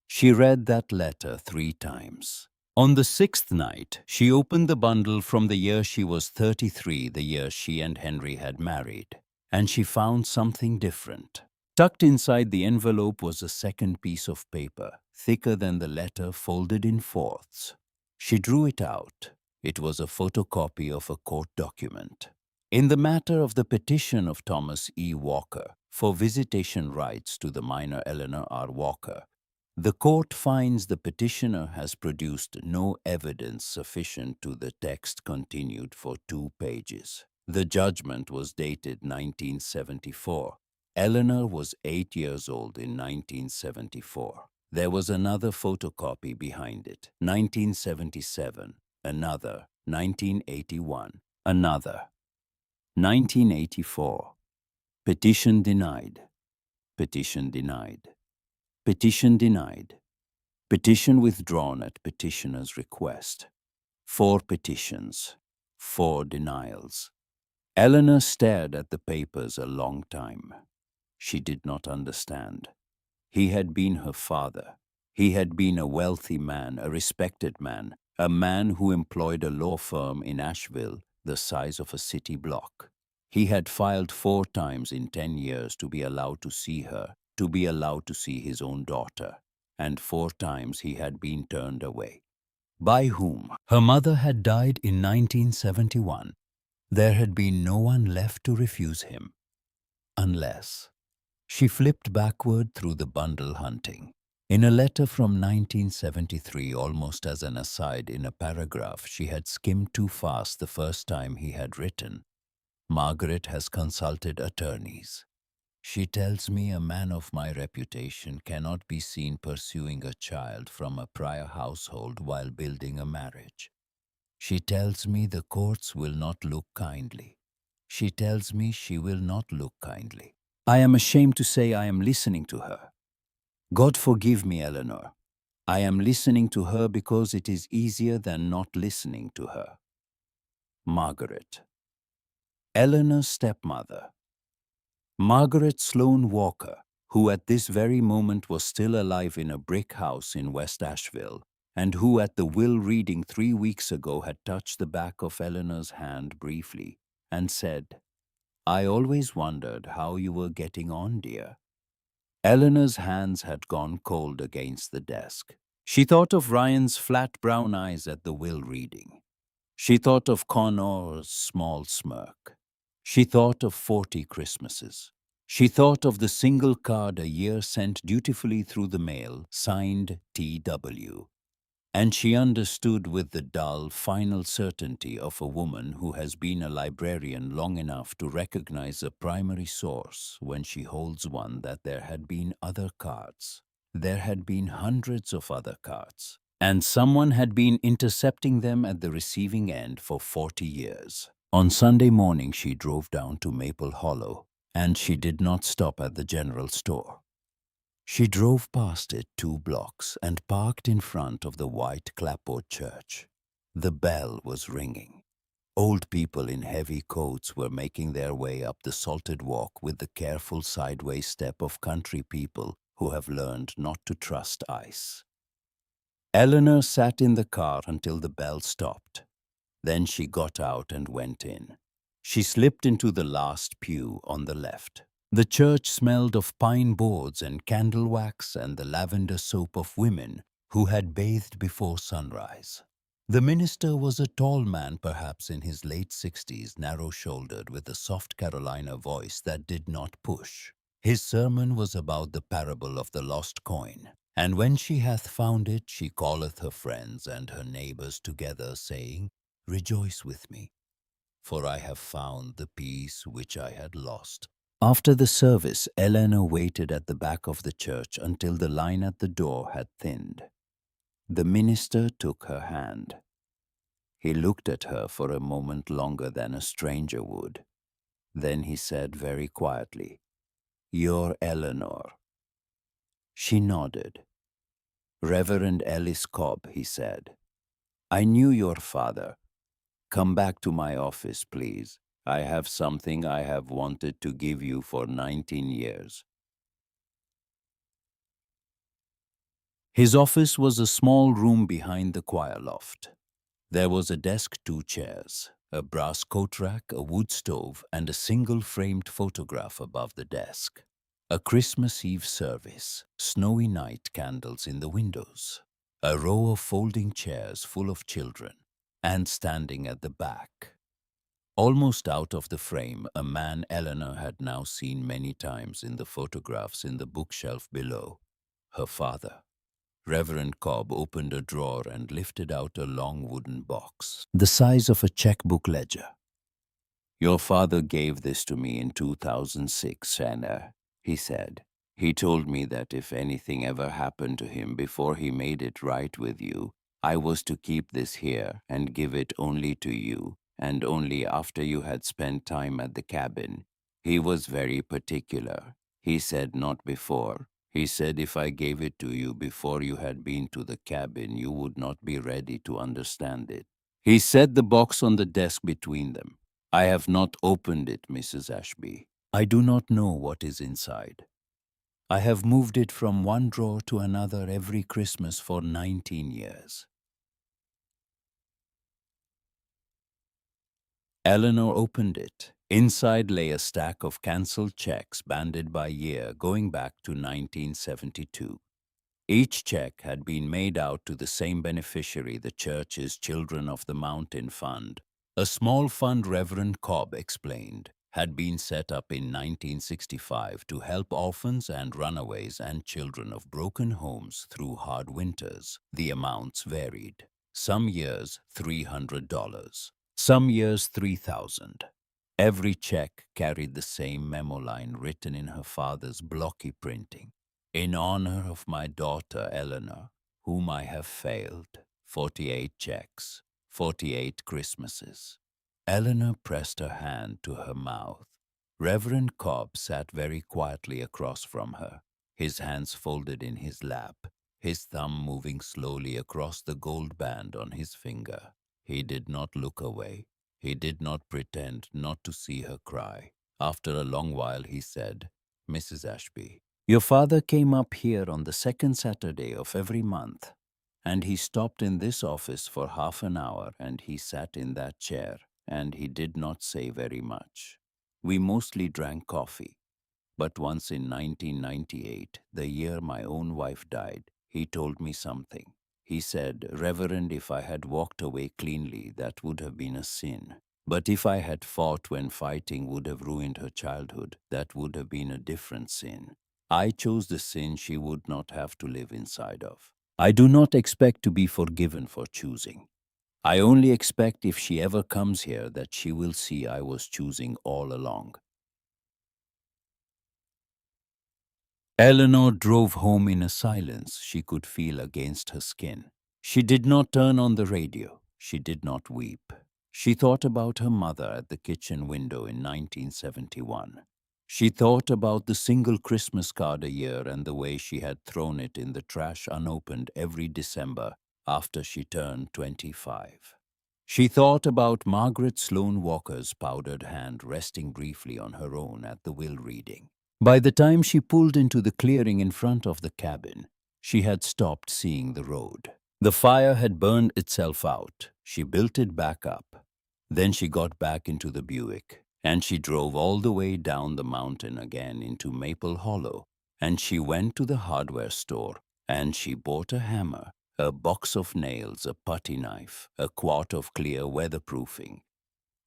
She read that letter 3 times. On the 6th night, she opened the bundle from the year she was 33, the year she and Henry had married, and she found something different. Tucked inside the envelope was a second piece of paper, thicker than the letter, folded in fourths. She drew it out. It was a photocopy of a court document. In the matter of the petition of Thomas E. Walker for visitation rights to the minor Eleanor R. Walker, the court finds the petitioner has produced no evidence sufficient to the text continued for 2 pages. The judgment was dated 1974. Eleanor was 8 years old in 1974. There was another photocopy behind it, 1977, another, 1981, another, 1984. Petition denied. Petition denied. Petition denied. Petition withdrawn at petitioner's request. 4 petitions. 4 denials. Eleanor stared at the papers a long time. She did not understand. He had been her father. He had been a wealthy man, a respected man, a man who employed a law firm in Asheville the size of a city block. He had filed 4 times in 10 years to be allowed to see her, to be allowed to see his own daughter, and 4 times he had been turned away. By whom? Her mother had died in 1971. There had been no one left to refuse him. Unless... She flipped backward through the bundle, hunting. In a letter from 1973, almost as an aside in a paragraph she had skimmed too fast the first time he had written, Margaret has consulted attorneys. She tells me a man of my reputation cannot be seen pursuing a child from a prior household while building a marriage. She tells me the courts will not look kindly. She tells me she will not look kindly. I am ashamed to say I am listening to her. God forgive me, Eleanor. I am listening to her because it is easier than not listening to her. Margaret. Eleanor's stepmother. Margaret Sloane Walker, who at this very moment was still alive in a brick house in West Asheville and who at the will reading 3 weeks ago had touched the back of Eleanor's hand briefly and said, "I always wondered how you were getting on, dear." Eleanor's hands had gone cold against the desk. She thought of Ryan's flat brown eyes at the will reading. She thought of Connor's small smirk. She thought of 40 Christmases. She thought of the single card a year sent dutifully through the mail, signed T.W. And she understood with the dull, final certainty of a woman who has been a librarian long enough to recognize a primary source when she holds one that there had been other cards. There had been hundreds of other cards, and someone had been intercepting them at the receiving end for 40 years. On Sunday morning, she drove down to Maple Hollow, and she did not stop at the general store. She drove past it 2 blocks and parked in front of the white clapboard church. The bell was ringing. Old people in heavy coats were making their way up the salted walk with the careful sideways step of country people who have learned not to trust ice. Eleanor sat in the car until the bell stopped. Then she got out and went in. She slipped into the last pew on the left. The church smelled of pine boards and candle wax and the lavender soap of women who had bathed before sunrise. The minister was a tall man, perhaps in his late 60s, narrow-shouldered, with a soft Carolina voice that did not push. His sermon was about the parable of the lost coin. And when she hath found it, she calleth her friends and her neighbors together, saying, "Rejoice with me, for I have found the peace which I had lost." After the service, Eleanor waited at the back of the church until the line at the door had thinned. The minister took her hand. He looked at her for a moment longer than a stranger would. Then he said very quietly, "You're Eleanor." She nodded. "Reverend Ellis Cobb," he said. "I knew your father. Come back to my office, please. I have something I have wanted to give you for 19 years. His office was a small room behind the choir loft. There was a desk, 2 chairs, a brass coat rack, a wood stove, and a single framed photograph above the desk. A Christmas Eve service, snowy night candles in the windows, a row of folding chairs full of children, and standing at the back, almost out of the frame, a man Eleanor had now seen many times in the photographs in the bookshelf below, her father. Reverend Cobb opened a drawer and lifted out a long wooden box, the size of a checkbook ledger. "Your father gave this to me in 2006, Anna," he said. "He told me that if anything ever happened to him before he made it right with you, I was to keep this here and give it only to you, and only after you had spent time at the cabin. He was very particular. He said not before. He said if I gave it to you before you had been to the cabin, you would not be ready to understand it." He set the box on the desk between them. "I have not opened it, Mrs. Ashby. I do not know what is inside. I have moved it from one drawer to another every Christmas for 19 years. Eleanor opened it. Inside lay a stack of cancelled checks banded by year going back to 1972. Each check had been made out to the same beneficiary, the church's Children of the Mountain Fund. A small fund, Reverend Cobb explained, had been set up in 1965 to help orphans and runaways and children of broken homes through hard winters. The amounts varied. Some years $300, some years $3,000. Every check carried the same memo line written in her father's blocky printing. "In honor of my daughter Eleanor, whom I have failed, 48 checks, 48 Christmases." Eleanor pressed her hand to her mouth. Reverend Cobb sat very quietly across from her, his hands folded in his lap, his thumb moving slowly across the gold band on his finger. He did not look away. He did not pretend not to see her cry. After a long while he said, "Mrs. Ashby, your father came up here on the second Saturday of every month. And he stopped in this office for half an hour, and he sat in that chair, and he did not say very much. We mostly drank coffee. But once in 1998, the year my own wife died, he told me something. He said, "Reverend, if I had walked away cleanly, that would have been a sin. But if I had fought when fighting would have ruined her childhood, that would have been a different sin. I chose the sin she would not have to live inside of. I do not expect to be forgiven for choosing. I only expect if she ever comes here that she will see I was choosing all along." Eleanor drove home in a silence she could feel against her skin. She did not turn on the radio. She did not weep. She thought about her mother at the kitchen window in 1971. She thought about the single Christmas card a year and the way she had thrown it in the trash unopened every December after she turned 25. She thought about Margaret Sloane Walker's powdered hand resting briefly on her own at the will reading. By the time she pulled into the clearing in front of the cabin, she had stopped seeing the road. The fire had burned itself out. She built it back up. Then she got back into the Buick, and she drove all the way down the mountain again into Maple Hollow, and she went to the hardware store, and she bought a hammer, a box of nails, a putty knife, a quart of clear weatherproofing,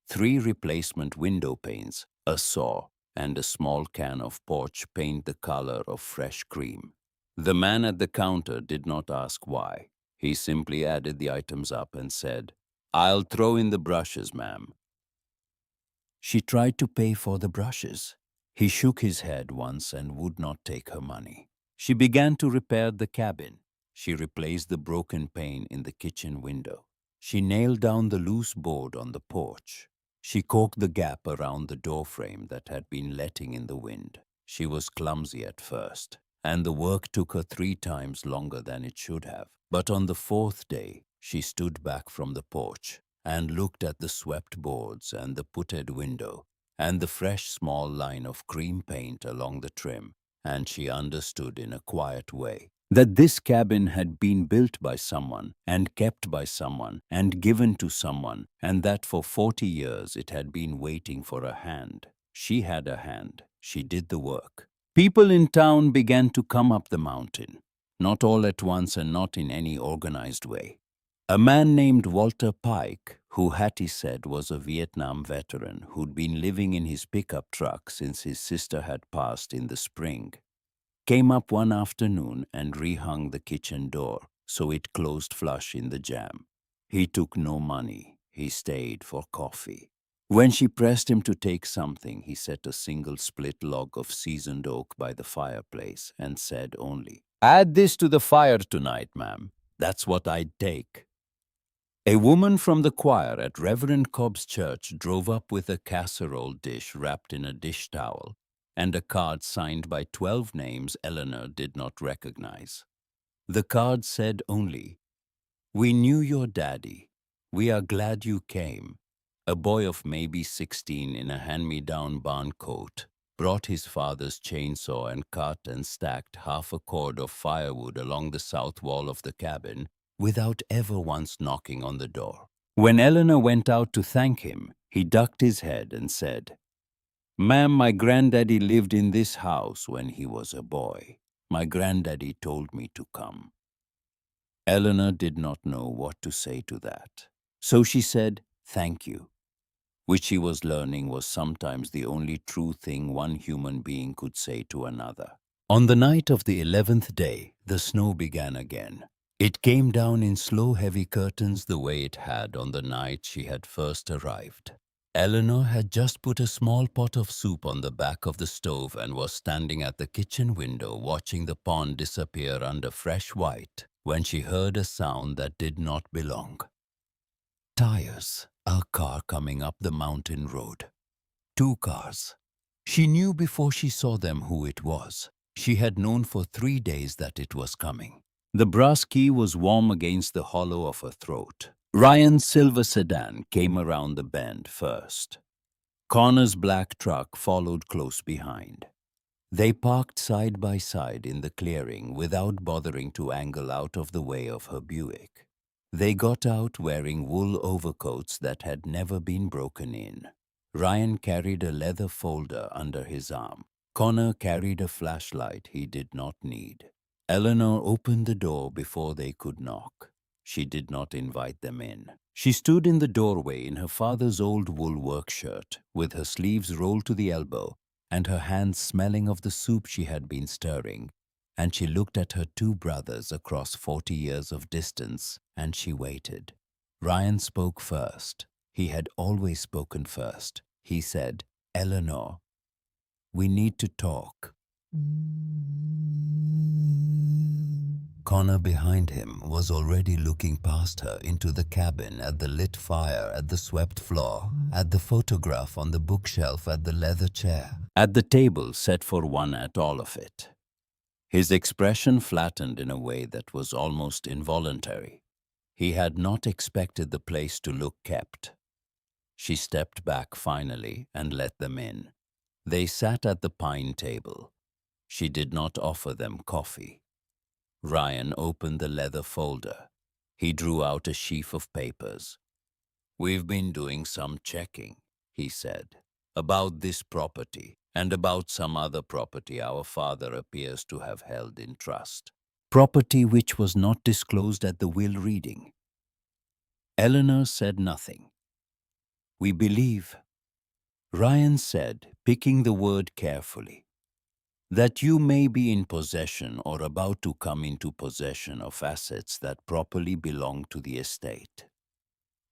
3 replacement window panes, a saw, and a small can of porch paint the color of fresh cream. The man at the counter did not ask why. He simply added the items up and said, "I'll throw in the brushes, ma'am." She tried to pay for the brushes. He shook his head once and would not take her money. She began to repair the cabin. She replaced the broken pane in the kitchen window. She nailed down the loose board on the porch. She caulked the gap around the doorframe that had been letting in the wind. She was clumsy at first, and the work took her 3 times longer than it should have. But on the 4th day, she stood back from the porch and looked at the swept boards and the putted window and the fresh small line of cream paint along the trim, and she understood in a quiet way that this cabin had been built by someone and kept by someone and given to someone, and that for 40 years it had been waiting for a hand. She had a hand. She did the work. People in town began to come up the mountain, not all at once and not in any organized way. A man named Walter Pike, who Hattie said was a Vietnam veteran who'd been living in his pickup truck since his sister had passed in the spring, came up one afternoon and rehung the kitchen door so it closed flush in the jamb. He took no money. He stayed for coffee. When she pressed him to take something, he set a single split log of seasoned oak by the fireplace and said only, "Add this to the fire tonight, ma'am. That's what I'd take." A woman from the choir at Reverend Cobb's church drove up with a casserole dish wrapped in a dish towel and a card signed by 12 names Eleanor did not recognize. The card said only, "We knew your daddy. We are glad you came." A boy of maybe 16 in a hand-me-down barn coat brought his father's chainsaw and cut and stacked half a cord of firewood along the south wall of the cabin without ever once knocking on the door. When Eleanor went out to thank him, he ducked his head and said, "Ma'am, my granddaddy lived in this house when he was a boy. My granddaddy told me to come." Eleanor did not know what to say to that. So she said, "Thank you," which she was learning was sometimes the only true thing one human being could say to another. On the night of the 11th day, the snow began again. It came down in slow, heavy curtains the way it had on the night she had first arrived. Eleanor had just put a small pot of soup on the back of the stove and was standing at the kitchen window watching the pond disappear under fresh white when she heard a sound that did not belong. Tires. A car coming up the mountain road. 2 cars. She knew before she saw them who it was. She had known for 3 days that it was coming. The brass key was warm against the hollow of her throat. Ryan's silver sedan came around the bend first. Connor's black truck followed close behind. They parked side by side in the clearing without bothering to angle out of the way of her Buick. They got out wearing wool overcoats that had never been broken in. Ryan carried a leather folder under his arm. Connor carried a flashlight he did not need. Eleanor opened the door before they could knock. She did not invite them in. She stood in the doorway in her father's old wool work shirt, with her sleeves rolled to the elbow and her hands smelling of the soup she had been stirring, and she looked at her two brothers across 40 years of distance, and she waited. Ryan spoke first. He had always spoken first. He said, "Eleanor, we need to talk." Connor behind him was already looking past her into the cabin, at the lit fire, at the swept floor, at the photograph on the bookshelf, at the leather chair, at the table set for one, at all of it. His expression flattened in a way that was almost involuntary. He had not expected the place to look kept. She stepped back finally and let them in. They sat at the pine table. She did not offer them coffee. Ryan opened the leather folder. He drew out a sheaf of papers. "We've been doing some checking," he said, "about this property and about some other property our father appears to have held in trust. Property which was not disclosed at the will reading." Eleanor said nothing. "We believe," Ryan said, picking the word carefully, "that you may be in possession or about to come into possession of assets that properly belong to the estate.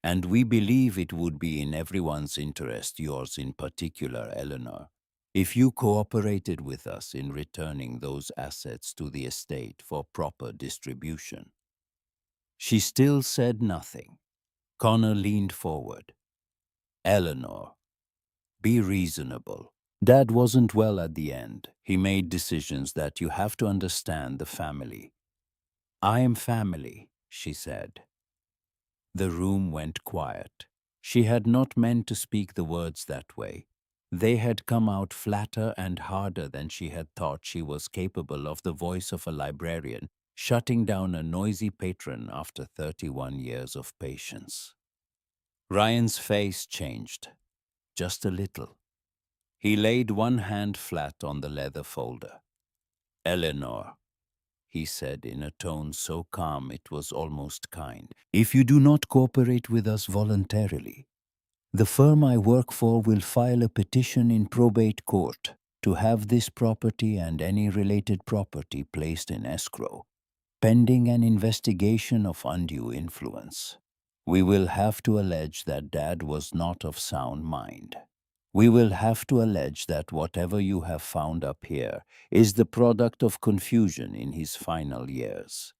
And we believe it would be in everyone's interest, yours in particular, Eleanor, if you cooperated with us in returning those assets to the estate for proper distribution." She still said nothing. Connor leaned forward. "Eleanor, be reasonable. Dad wasn't well at the end. He made decisions that you have to understand the family." "I am family," she said. The room went quiet. She had not meant to speak the words that way. They had come out flatter and harder than she had thought. She was capable of the voice of a librarian, shutting down a noisy patron after 31 years of patience. Ryan's face changed, just a little. He laid one hand flat on the leather folder. "Eleanor," he said in a tone so calm it was almost kind, "if you do not cooperate with us voluntarily, the firm I work for will file a petition in probate court to have this property and any related property placed in escrow, pending an investigation of undue influence. We will have to allege that Dad was not of sound mind. We will have to allege that whatever you have found up here is the product of confusion in his final years.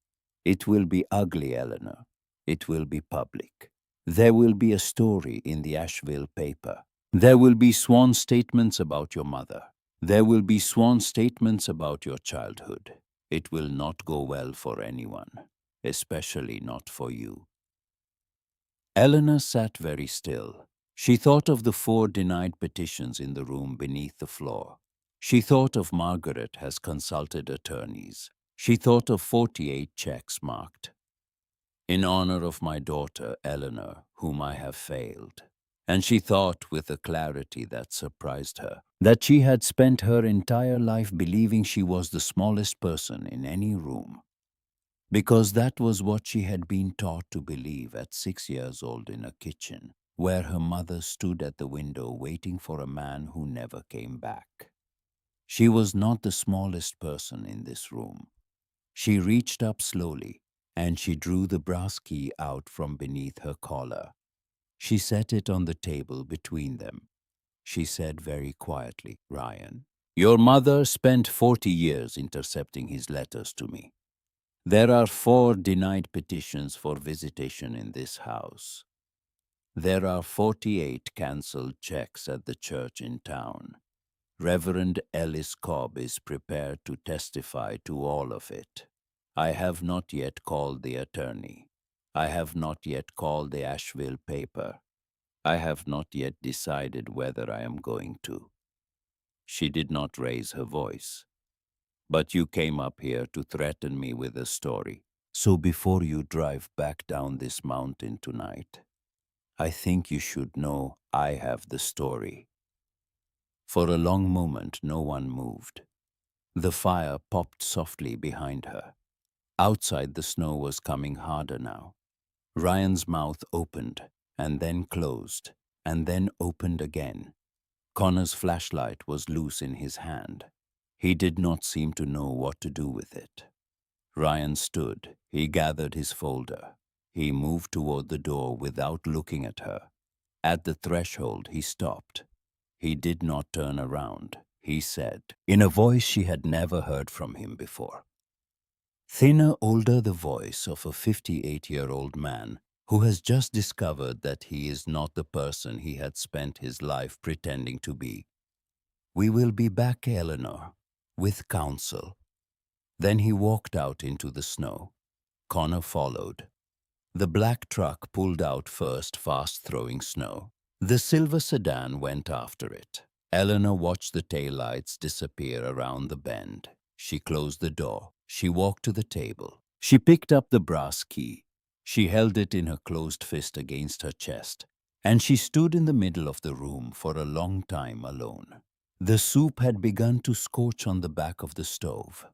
It will be ugly, Eleanor. It will be public. There will be a story in the Asheville paper. There will be sworn statements about your mother. There will be sworn statements about your childhood. It will not go well for anyone, especially not for you." Eleanor sat very still. She thought of the 4 denied petitions in the room beneath the floor. She thought of Margaret has consulted attorneys. She thought of 48 checks marked, "In honor of my daughter, Eleanor, whom I have failed." And she thought with a clarity that surprised her that she had spent her entire life believing she was the smallest person in any room, because that was what she had been taught to believe at 6 years old in a kitchen, where her mother stood at the window waiting for a man who never came back. She was not the smallest person in this room. She reached up slowly, and she drew the brass key out from beneath her collar. She set it on the table between them. She said very quietly, "Ryan, your mother spent 40 years intercepting his letters to me. There are 4 denied petitions for visitation in this house. There are 48 cancelled checks at the church in town. Reverend Cobb is prepared to testify to all of it. I have not yet called the attorney. I have not yet called the Asheville paper. I have not yet decided whether I am going to." She did not raise her voice. "But you came up here to threaten me with a story. So before you drive back down this mountain tonight, I think you should know I have the story." For a long moment, no one moved. The fire popped softly behind her. Outside, the snow was coming harder now. Ryan's mouth opened, and then closed, and then opened again. Connor's flashlight was loose in his hand. He did not seem to know what to do with it. Ryan stood. He gathered his folder. He moved toward the door without looking at her. At the threshold, he stopped. He did not turn around. He said, in a voice she had never heard from him before. Thinner, older, the voice of a 58-year-old man who has just discovered that he is not the person he had spent his life pretending to be. "We will be back, Eleanor, with counsel." Then he walked out into the snow. Connor followed. The black truck pulled out first, fast throwing snow. The silver sedan went after it. Eleanor watched the taillights disappear around the bend. She closed the door. She walked to the table. She picked up the brass key. She held it in her closed fist against her chest, and she stood in the middle of the room for a long time alone. The soup had begun to scorch on the back of the stove.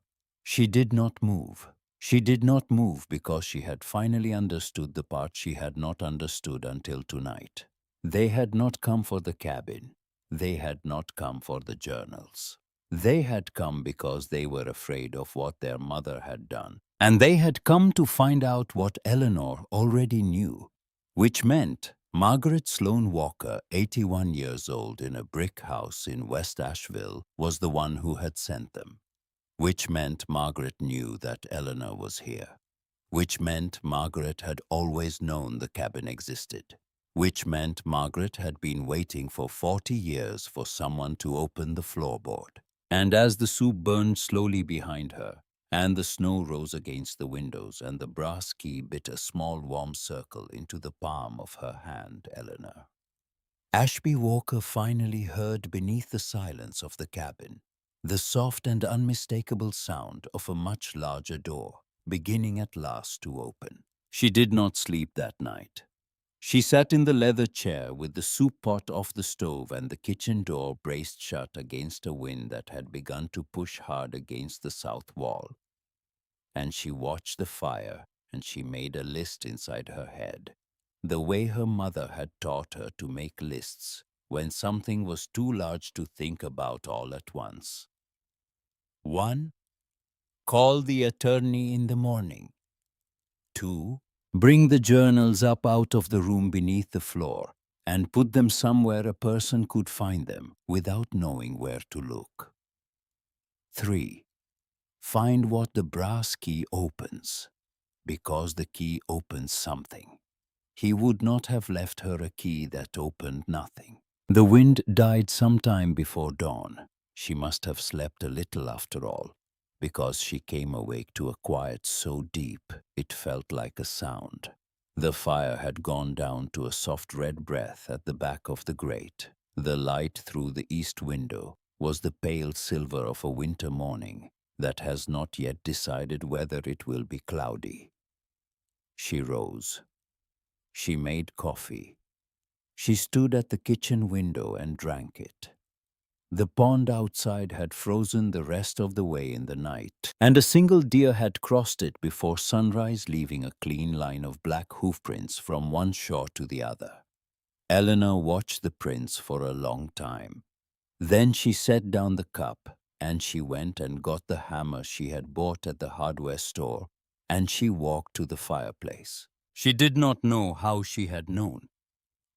She did not move. She did not move because she had finally understood the part she had not understood until tonight. They had not come for the cabin. They had not come for the journals. They had come because they were afraid of what their mother had done. And they had come to find out what Eleanor already knew, which meant Margaret Sloane Walker, 81 years old, in a brick house in West Asheville, was the one who had sent them. Which meant Margaret knew that Eleanor was here. Which meant Margaret had always known the cabin existed. Which meant Margaret had been waiting for 40 years for someone to open the floorboard. And as the soup burned slowly behind her, and the snow rose against the windows, and the brass key bit a small warm circle into the palm of her hand, Eleanor, Ashby Walker finally heard beneath the silence of the cabin the soft and unmistakable sound of a much larger door beginning at last to open. She did not sleep that night. She sat in the leather chair with the soup pot off the stove and the kitchen door braced shut against a wind that had begun to push hard against the south wall. And she watched the fire, and she made a list inside her head, the way her mother had taught her to make lists when something was too large to think about all at once. 1. Call the attorney in the morning. 2. Bring the journals up out of the room beneath the floor and put them somewhere a person could find them without knowing where to look. 3. Find what the brass key opens, because the key opens something. He would not have left her a key that opened nothing. The wind died some time before dawn. She must have slept a little after all, because she came awake to a quiet so deep it felt like a sound. The fire had gone down to a soft red breath at the back of the grate. The light through the east window was the pale silver of a winter morning that has not yet decided whether it will be cloudy. She rose. She made coffee. She stood at the kitchen window and drank it. The pond outside had frozen the rest of the way in the night, and a single deer had crossed it before sunrise, leaving a clean line of black hoofprints from one shore to the other. Eleanor watched the prints for a long time. Then she set down the cup, and she went and got the hammer she had bought at the hardware store, and she walked to the fireplace. She did not know how she had known,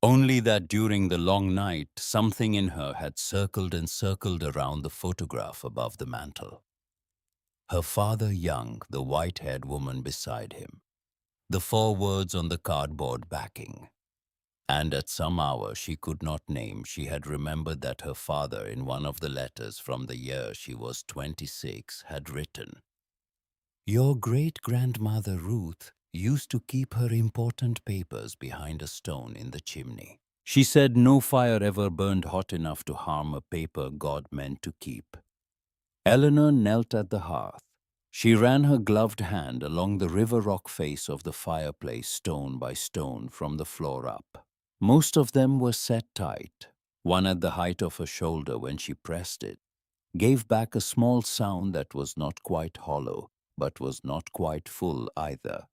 only that during the long night something in her had circled and circled around the photograph above the mantel. Her father young, the white-haired woman beside him, the 4 words on the cardboard backing. And at some hour she could not name, she had remembered that her father, in one of the letters from the year she was 26, had written, "Your great-grandmother Ruth used to keep her important papers behind a stone in the chimney. She said no fire ever burned hot enough to harm a paper God meant to keep. Eleanor knelt at the hearth. She ran her gloved hand along the river rock face of the fireplace stone by stone from the floor up. Most of them were set tight. One at the height of her shoulder when she pressed it gave back a small sound that was not quite hollow, but was not quite full either.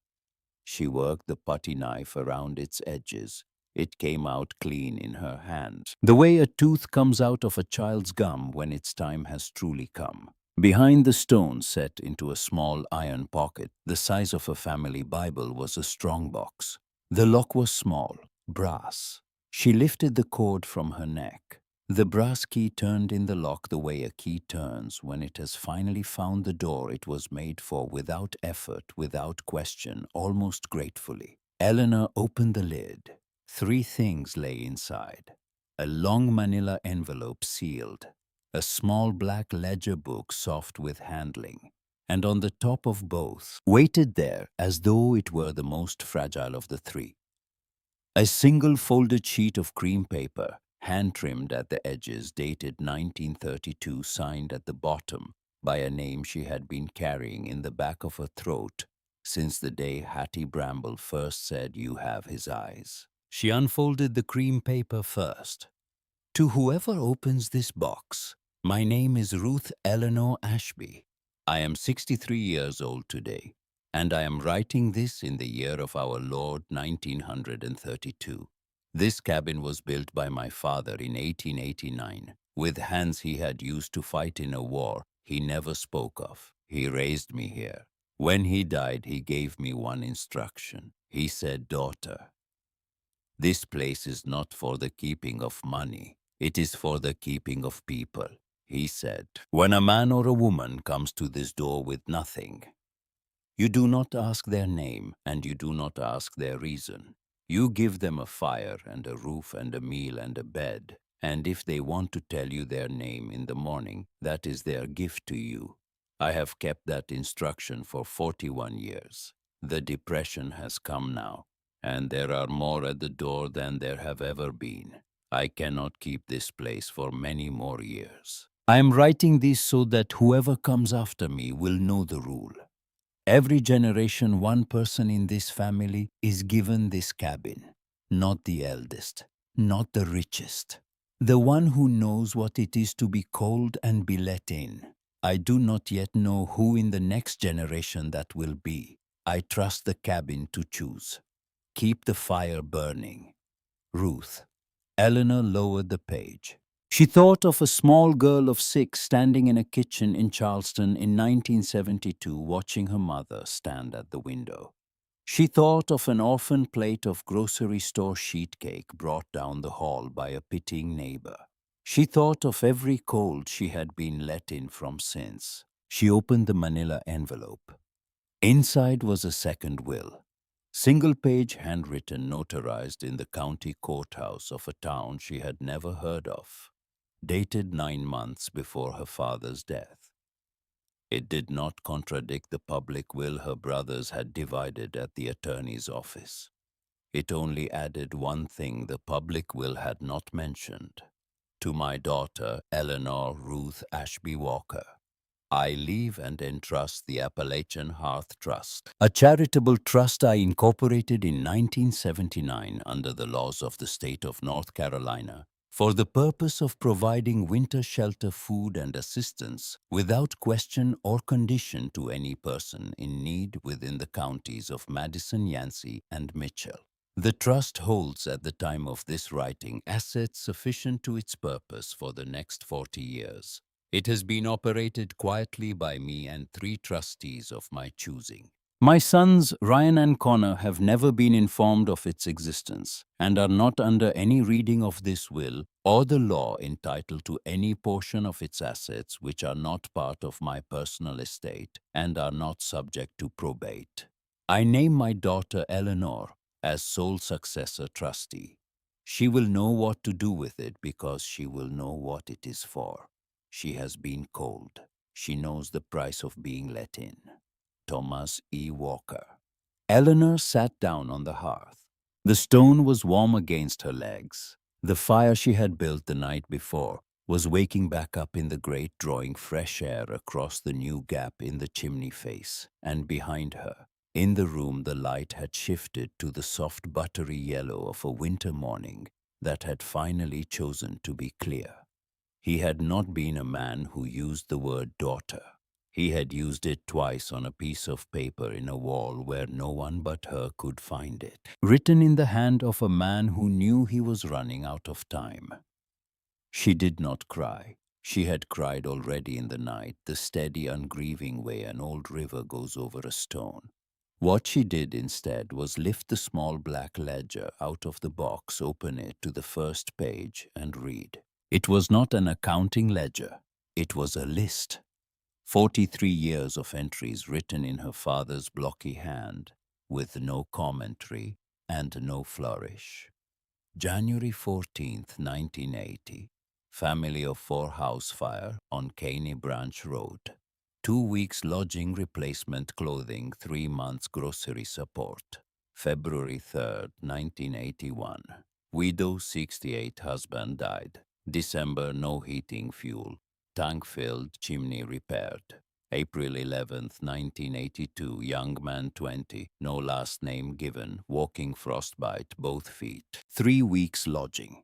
She worked the putty knife around its edges. It came out clean in her hand, the way a tooth comes out of a child's gum when its time has truly come. Behind the stone set into a small iron pocket, the size of a family Bible, was a strong box. The lock was small, brass. She lifted the cord from her neck. The brass key turned in the lock the way a key turns when it has finally found the door it was made for, without effort, without question, almost gratefully. Eleanor opened the lid. 3 things lay inside. A long manila envelope sealed, a small black ledger book soft with handling, and on the top of both, weighted there as though it were the most fragile of the 3, a single folded sheet of cream paper, hand-trimmed at the edges, dated 1932, signed at the bottom by a name she had been carrying in the back of her throat since the day Hattie Bramble first said, "You have his eyes." She unfolded the cream paper first. "To whoever opens this box, my name is Ruth Eleanor Ashby. I am 63 years old today, and I am writing this in the year of our Lord 1932. This cabin was built by my father in 1889, with hands he had used to fight in a war he never spoke of. He raised me here. When he died, he gave me one instruction. He said, 'Daughter, this place is not for the keeping of money. It is for the keeping of people.' He said, 'When a man or a woman comes to this door with nothing, you do not ask their name and you do not ask their reason. You give them a fire and a roof and a meal and a bed, and if they want to tell you their name in the morning, that is their gift to you.' I have kept that instruction for 41 years. The Depression has come now, and there are more at the door than there have ever been. I cannot keep this place for many more years. I am writing this so that whoever comes after me will know the rule. Every generation, one person in this family is given this cabin. Not the eldest, not the richest. The one who knows what it is to be cold and be let in. I do not yet know who in the next generation that will be. I trust the cabin to choose. Keep the fire burning. Ruth." Eleanor lowered the page. She thought of a small girl of 6 standing in a kitchen in Charleston in 1972, watching her mother stand at the window. She thought of an orphan plate of grocery store sheet cake brought down the hall by a pitying neighbor. She thought of every cold she had been let in from since. She opened the manila envelope. Inside was a second will. Single page, handwritten, notarized in the county courthouse of a town she had never heard of, dated 9 months before her father's death. It did not contradict the public will her brothers had divided at the attorney's office. It only added one thing the public will had not mentioned. "To my daughter, Eleanor Ruth Ashby Walker, I leave and entrust the Appalachian Hearth Trust, a charitable trust I incorporated in 1979 under the laws of the state of North Carolina, for the purpose of providing winter shelter, food, and assistance without question or condition to any person in need within the counties of Madison, Yancey, and Mitchell. The trust holds at the time of this writing assets sufficient to its purpose for the next 40 years. It has been operated quietly by me and 3 trustees of my choosing. My sons, Ryan and Connor, have never been informed of its existence and are not under any reading of this will or the law entitled to any portion of its assets which are not part of my personal estate and are not subject to probate. I name my daughter Eleanor as sole successor trustee. She will know what to do with it because she will know what it is for. She has been cold. She knows the price of being let in. Thomas E. Walker." Eleanor sat down on the hearth. The stone was warm against her legs. The fire she had built the night before was waking back up in the grate, drawing fresh air across the new gap in the chimney face, and behind her, in the room, the light had shifted to the soft buttery yellow of a winter morning that had finally chosen to be clear. He had not been a man who used the word daughter. He had used it twice on a piece of paper in a wall where no one but her could find it, written in the hand of a man who knew he was running out of time. She did not cry. She had cried already in the night, the steady, ungrieving way an old river goes over a stone. What she did instead was lift the small black ledger out of the box, open it to the first page, and read. It was not an accounting ledger. It was a list. 43 years of entries written in her father's blocky hand, with no commentary and no flourish. January 14th, 1980. Family of 4 house fire on Caney Branch Road. 2 weeks lodging, replacement clothing, 3 months grocery support. February 3rd, 1981. Widow 68, husband died. December, no heating, fuel. Tank filled, chimney repaired. April 11th, 1982, young man 20, no last name given, walking frostbite, both feet. 3 weeks lodging.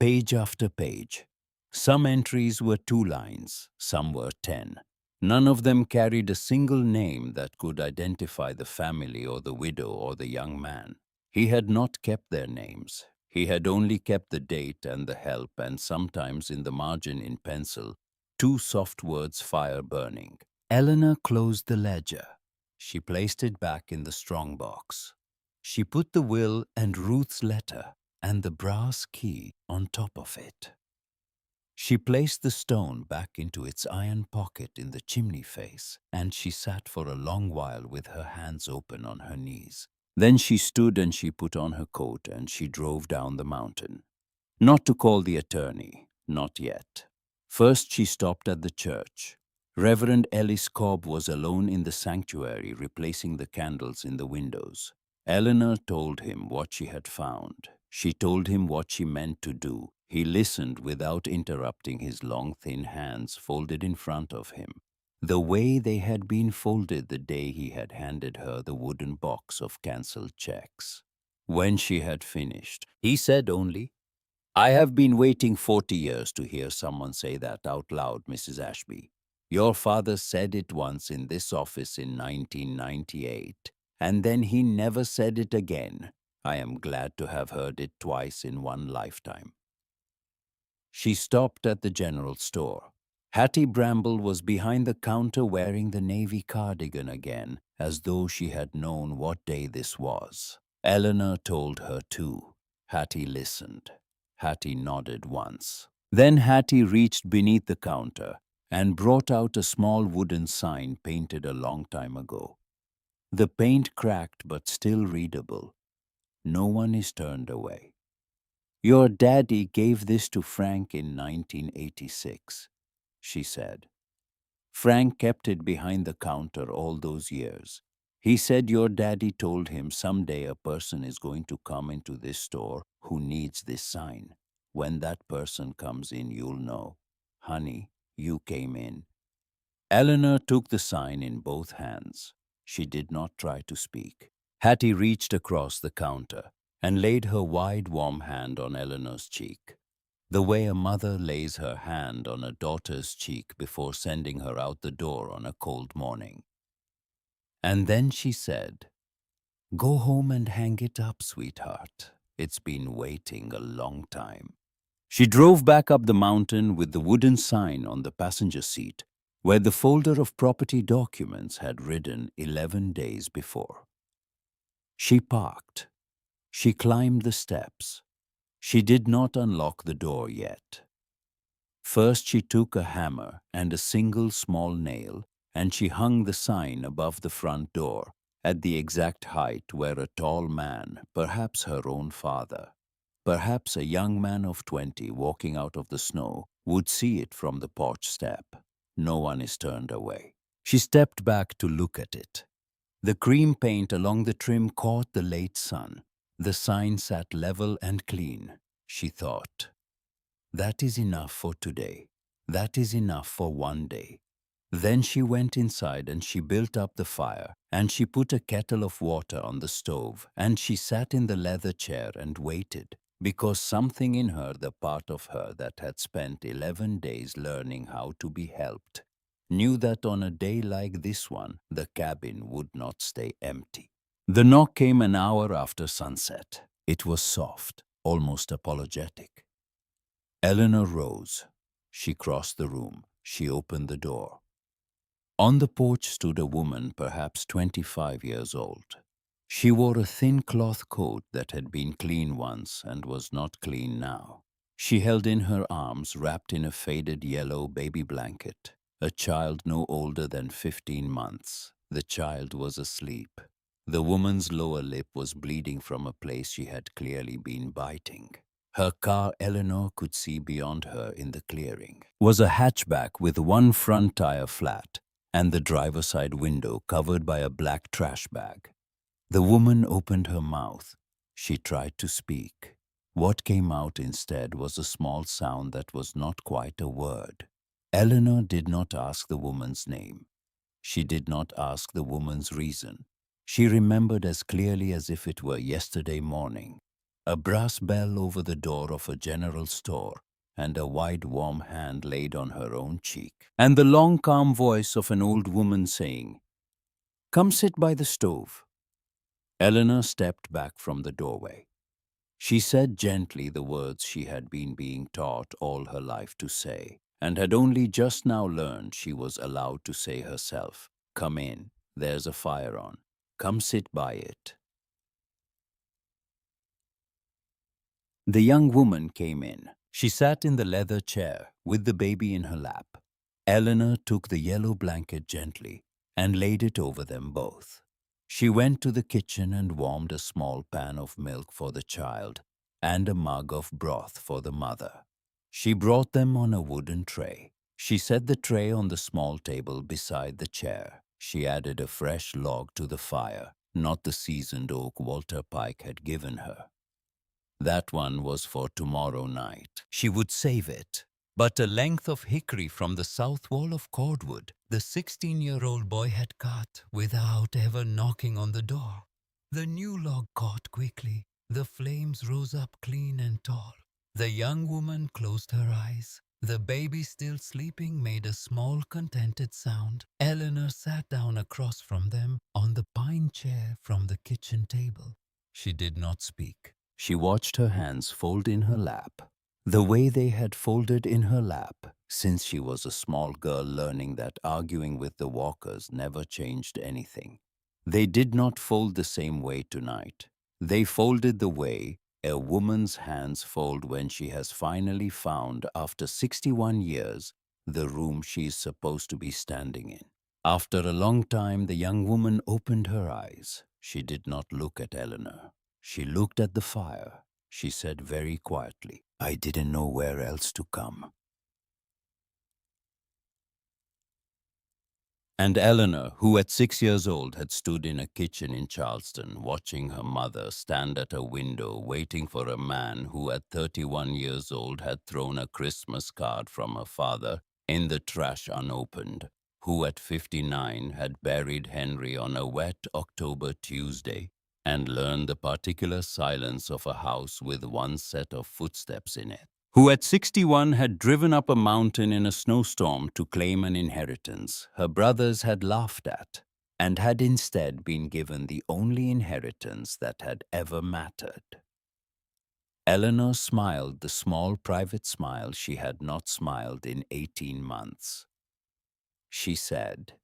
Page after page. Some entries were 2 lines, some were 10. None of them carried a single name that could identify the family or the widow or the young man. He had not kept their names. He had only kept the date and the help, and sometimes in the margin in pencil, 2 soft words, fire burning. Eleanor closed the ledger. She placed it back in the strong box. She put the will and Ruth's letter and the brass key on top of it. She placed the stone back into its iron pocket in the chimney face, and she sat for a long while with her hands open on her knees. Then she stood and she put on her coat and she drove down the mountain. Not to call the attorney, not yet. First she stopped at the church. Reverend Cobb was alone in the sanctuary, replacing the candles in the windows. Eleanor told him what she had found. She told him what she meant to do. He listened without interrupting, his long, thin hands folded in front of him, the way they had been folded the day he had handed her the wooden box of cancelled checks. When she had finished, he said only, "I have been waiting 40 years to hear someone say that out loud, Mrs. Ashby. Your father said it once in this office in 1998, and then he never said it again. I am glad to have heard it twice in one lifetime." She stopped at the general store. Hattie Bramble was behind the counter wearing the navy cardigan again, as though she had known what day this was. Eleanor told her too. Hattie listened. Hattie nodded once. Then Hattie reached beneath the counter and brought out a small wooden sign painted a long time ago. The paint cracked but still readable. No one is turned away. Your daddy gave this to Frank in 1986, she said. Frank kept it behind the counter all those years. He said your daddy told him someday a person is going to come into this store who needs this sign. When that person comes in, you'll know. Honey, you came in. Eleanor took the sign in both hands. She did not try to speak. Hattie reached across the counter and laid her wide, warm hand on Eleanor's cheek, the way a mother lays her hand on a daughter's cheek before sending her out the door on a cold morning. And then she said, "Go home and hang it up, sweetheart. It's been waiting a long time." She drove back up the mountain with the wooden sign on the passenger seat, where the folder of property documents had ridden 11 days before. She parked. She climbed the steps. She did not unlock the door yet. First she took a hammer and a single small nail, and she hung the sign above the front door at the exact height where a tall man, perhaps her own father, perhaps a young man of 20 walking out of the snow, would see it from the porch step. No one is turned away. She stepped back to look at it. The cream paint along the trim caught the late sun. The sign sat level and clean. she thought. That is enough for today. That is enough for one day. Then she went inside and she built up the fire, and she put a kettle of water on the stove, and she sat in the leather chair and waited, because something in her, the part of her that had spent 11 days learning how to be helped, knew that on a day like this one, the cabin would not stay empty. The knock came an hour after sunset. It was soft, almost apologetic. Eleanor rose. She crossed the room. She opened the door. On the porch stood a woman, perhaps 25 years old. She wore a thin cloth coat that had been clean once and was not clean now. She held in her arms, wrapped in a faded yellow baby blanket, a child no older than 15 months. The child was asleep. The woman's lower lip was bleeding from a place she had clearly been biting. Her car, Eleanor could see beyond her in the clearing, was a hatchback with one front tire flat and the driver's side window covered by a black trash bag. The woman opened her mouth. She tried to speak. What came out instead was a small sound that was not quite a word. Eleanor did not ask the woman's name. She did not ask the woman's reason. She remembered as clearly as if it were yesterday morning. A brass bell over the door of a general store, and a wide warm hand laid on her own cheek, and the long calm voice of an old woman saying, "Come sit by the stove." Eleanor stepped back from the doorway. She said gently the words she had been being taught all her life to say, and had only just now learned she was allowed to say herself. "Come in, there's a fire on. Come sit by it." The young woman came in. She sat in the leather chair with the baby in her lap. Eleanor took the yellow blanket gently and laid it over them both. She went to the kitchen and warmed a small pan of milk for the child and a mug of broth for the mother. She brought them on a wooden tray. She set the tray on the small table beside the chair. She added a fresh log to the fire, not the seasoned oak Walter Pike had given her. That one was for tomorrow night. She would save it. But a length of hickory from the south wall of cordwood the 16-year-old boy had cut without ever knocking on the door. The new log caught quickly. The flames rose up clean and tall. The young woman closed her eyes. The baby, still sleeping, made a small contented sound. Eleanor sat down across from them on the pine chair from the kitchen table. She did not speak. She watched her hands fold in her lap, the way they had folded in her lap since she was a small girl, learning that arguing with the Walkers never changed anything. They did not fold the same way tonight. They folded the way a woman's hands fold when she has finally found, after 61 years, the room she is supposed to be standing in. After a long time, the young woman opened her eyes. She did not look at Eleanor. She looked at the fire. She said very quietly, "I didn't know where else to come." And Eleanor, who at 6 years old had stood in a kitchen in Charleston, watching her mother stand at a window waiting for a man who at 31 years old had thrown a Christmas card from her father in the trash unopened, who at 59 had buried Henry on a wet October Tuesday, and learned the particular silence of a house with one set of footsteps in it, who at 61 had driven up a mountain in a snowstorm to claim an inheritance her brothers had laughed at, and had instead been given the only inheritance that had ever mattered. Eleanor smiled the small private smile she had not smiled in 18 months. She said,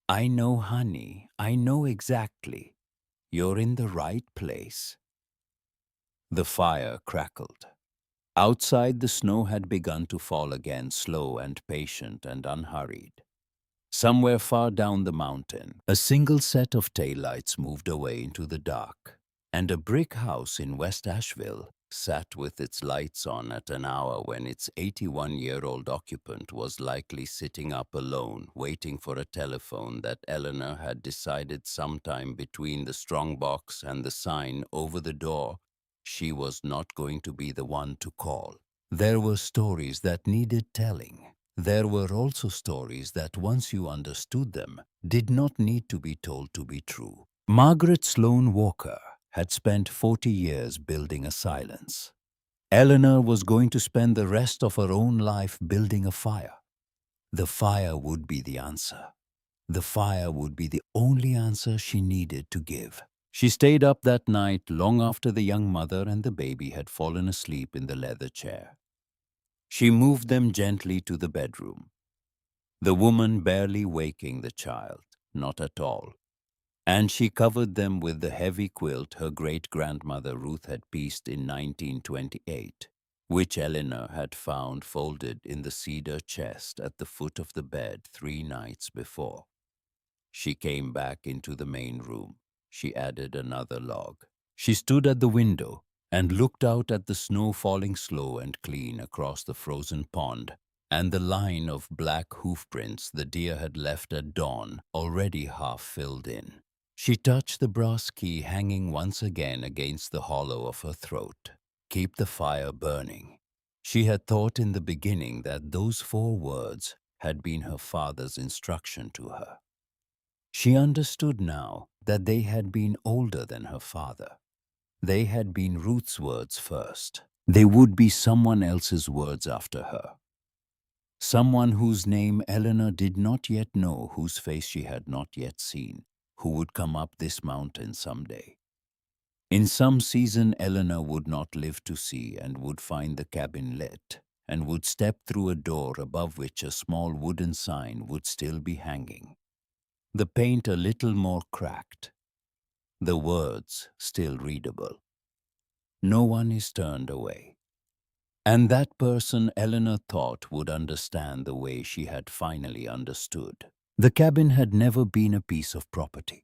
"I know, honey, I know exactly. You're in the right place." The fire crackled. Outside, the snow had begun to fall again, slow and patient and unhurried. Somewhere far down the mountain, a single set of taillights moved away into the dark, and a brick house in West Asheville sat with its lights on at an hour when its 81-year-old occupant was likely sitting up alone, waiting for a telephone that Eleanor had decided sometime between the strongbox and the sign over the door she was not going to be the one to call. There were stories that needed telling. There were also stories that, once you understood them, did not need to be told to be true. Margaret Sloane Walker had spent 40 years building a silence. Eleanor was going to spend the rest of her own life building a fire. The fire would be the answer. The fire would be the only answer she needed to give. She stayed up that night long after the young mother and the baby had fallen asleep in the leather chair. She moved them gently to the bedroom, the woman barely waking the child, not at all. And she covered them with the heavy quilt her great-grandmother Ruth had pieced in 1928, which Eleanor had found folded in the cedar chest at the foot of the bed 3 nights before. She came back into the main room. She added another log. She stood at the window and looked out at the snow falling slow and clean across the frozen pond and the line of black hoofprints the deer had left at dawn already half filled in. She touched the brass key hanging once again against the hollow of her throat. Keep the fire burning. She had thought in the beginning that those 4 words had been her father's instruction to her. She understood now that they had been older than her father. They had been Ruth's words first. They would be someone else's words after her. Someone whose name Eleanor did not yet know, whose face she had not yet seen, who would come up this mountain someday. In some season, Eleanor would not live to see and would find the cabin lit and would step through a door above which a small wooden sign would still be hanging. The paint a little more cracked, the words still readable. No one is turned away. And that person Eleanor thought would understand the way she had finally understood. The cabin had never been a piece of property.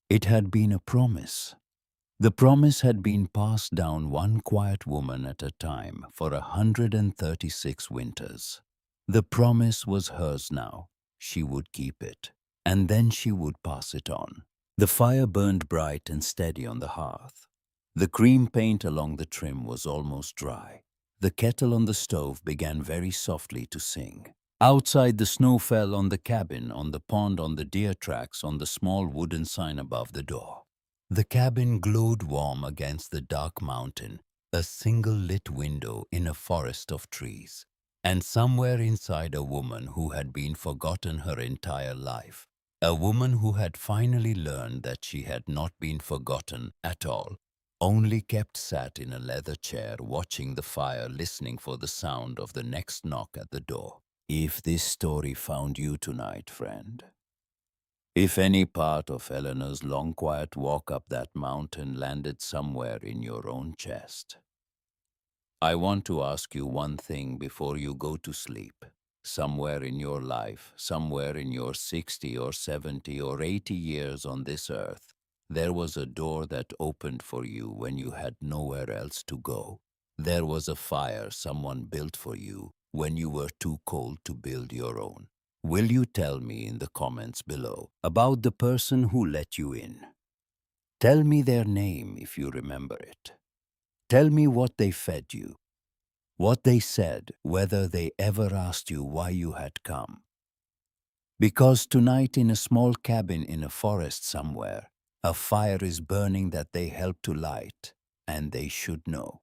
It had been a promise. The promise had been passed down one quiet woman at a time for 136 winters. The promise was hers now. She would keep it, and then she would pass it on. The fire burned bright and steady on the hearth. The cream paint along the trim was almost dry. The kettle on the stove began very softly to sing. Outside, the snow fell on the cabin, on the pond, on the deer tracks, on the small wooden sign above the door. The cabin glowed warm against the dark mountain, a single lit window in a forest of trees. And somewhere inside, a woman who had been forgotten her entire life. A woman who had finally learned that she had not been forgotten at all, only kept sat in a leather chair watching the fire, listening for the sound of the next knock at the door. If this story found you tonight, friend, if any part of Eleanor's long quiet walk up that mountain landed somewhere in your own chest, I want to ask you one thing before you go to sleep. Somewhere in your life, somewhere in your 60 or 70 or 80 years on this earth, there was a door that opened for you when you had nowhere else to go. There was a fire someone built for you when you were too cold to build your own. Will you tell me in the comments below about the person who let you in? Tell me their name if you remember it. Tell me what they fed you, what they said, whether they ever asked you why you had come. Because tonight, in a small cabin in a forest somewhere, a fire is burning that they helped to light, and they should know.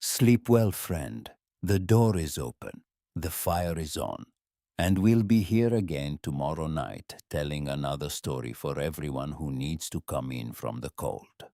Sleep well, friend. The door is open, the fire is on, and we'll be here again tomorrow night telling another story for everyone who needs to come in from the cold.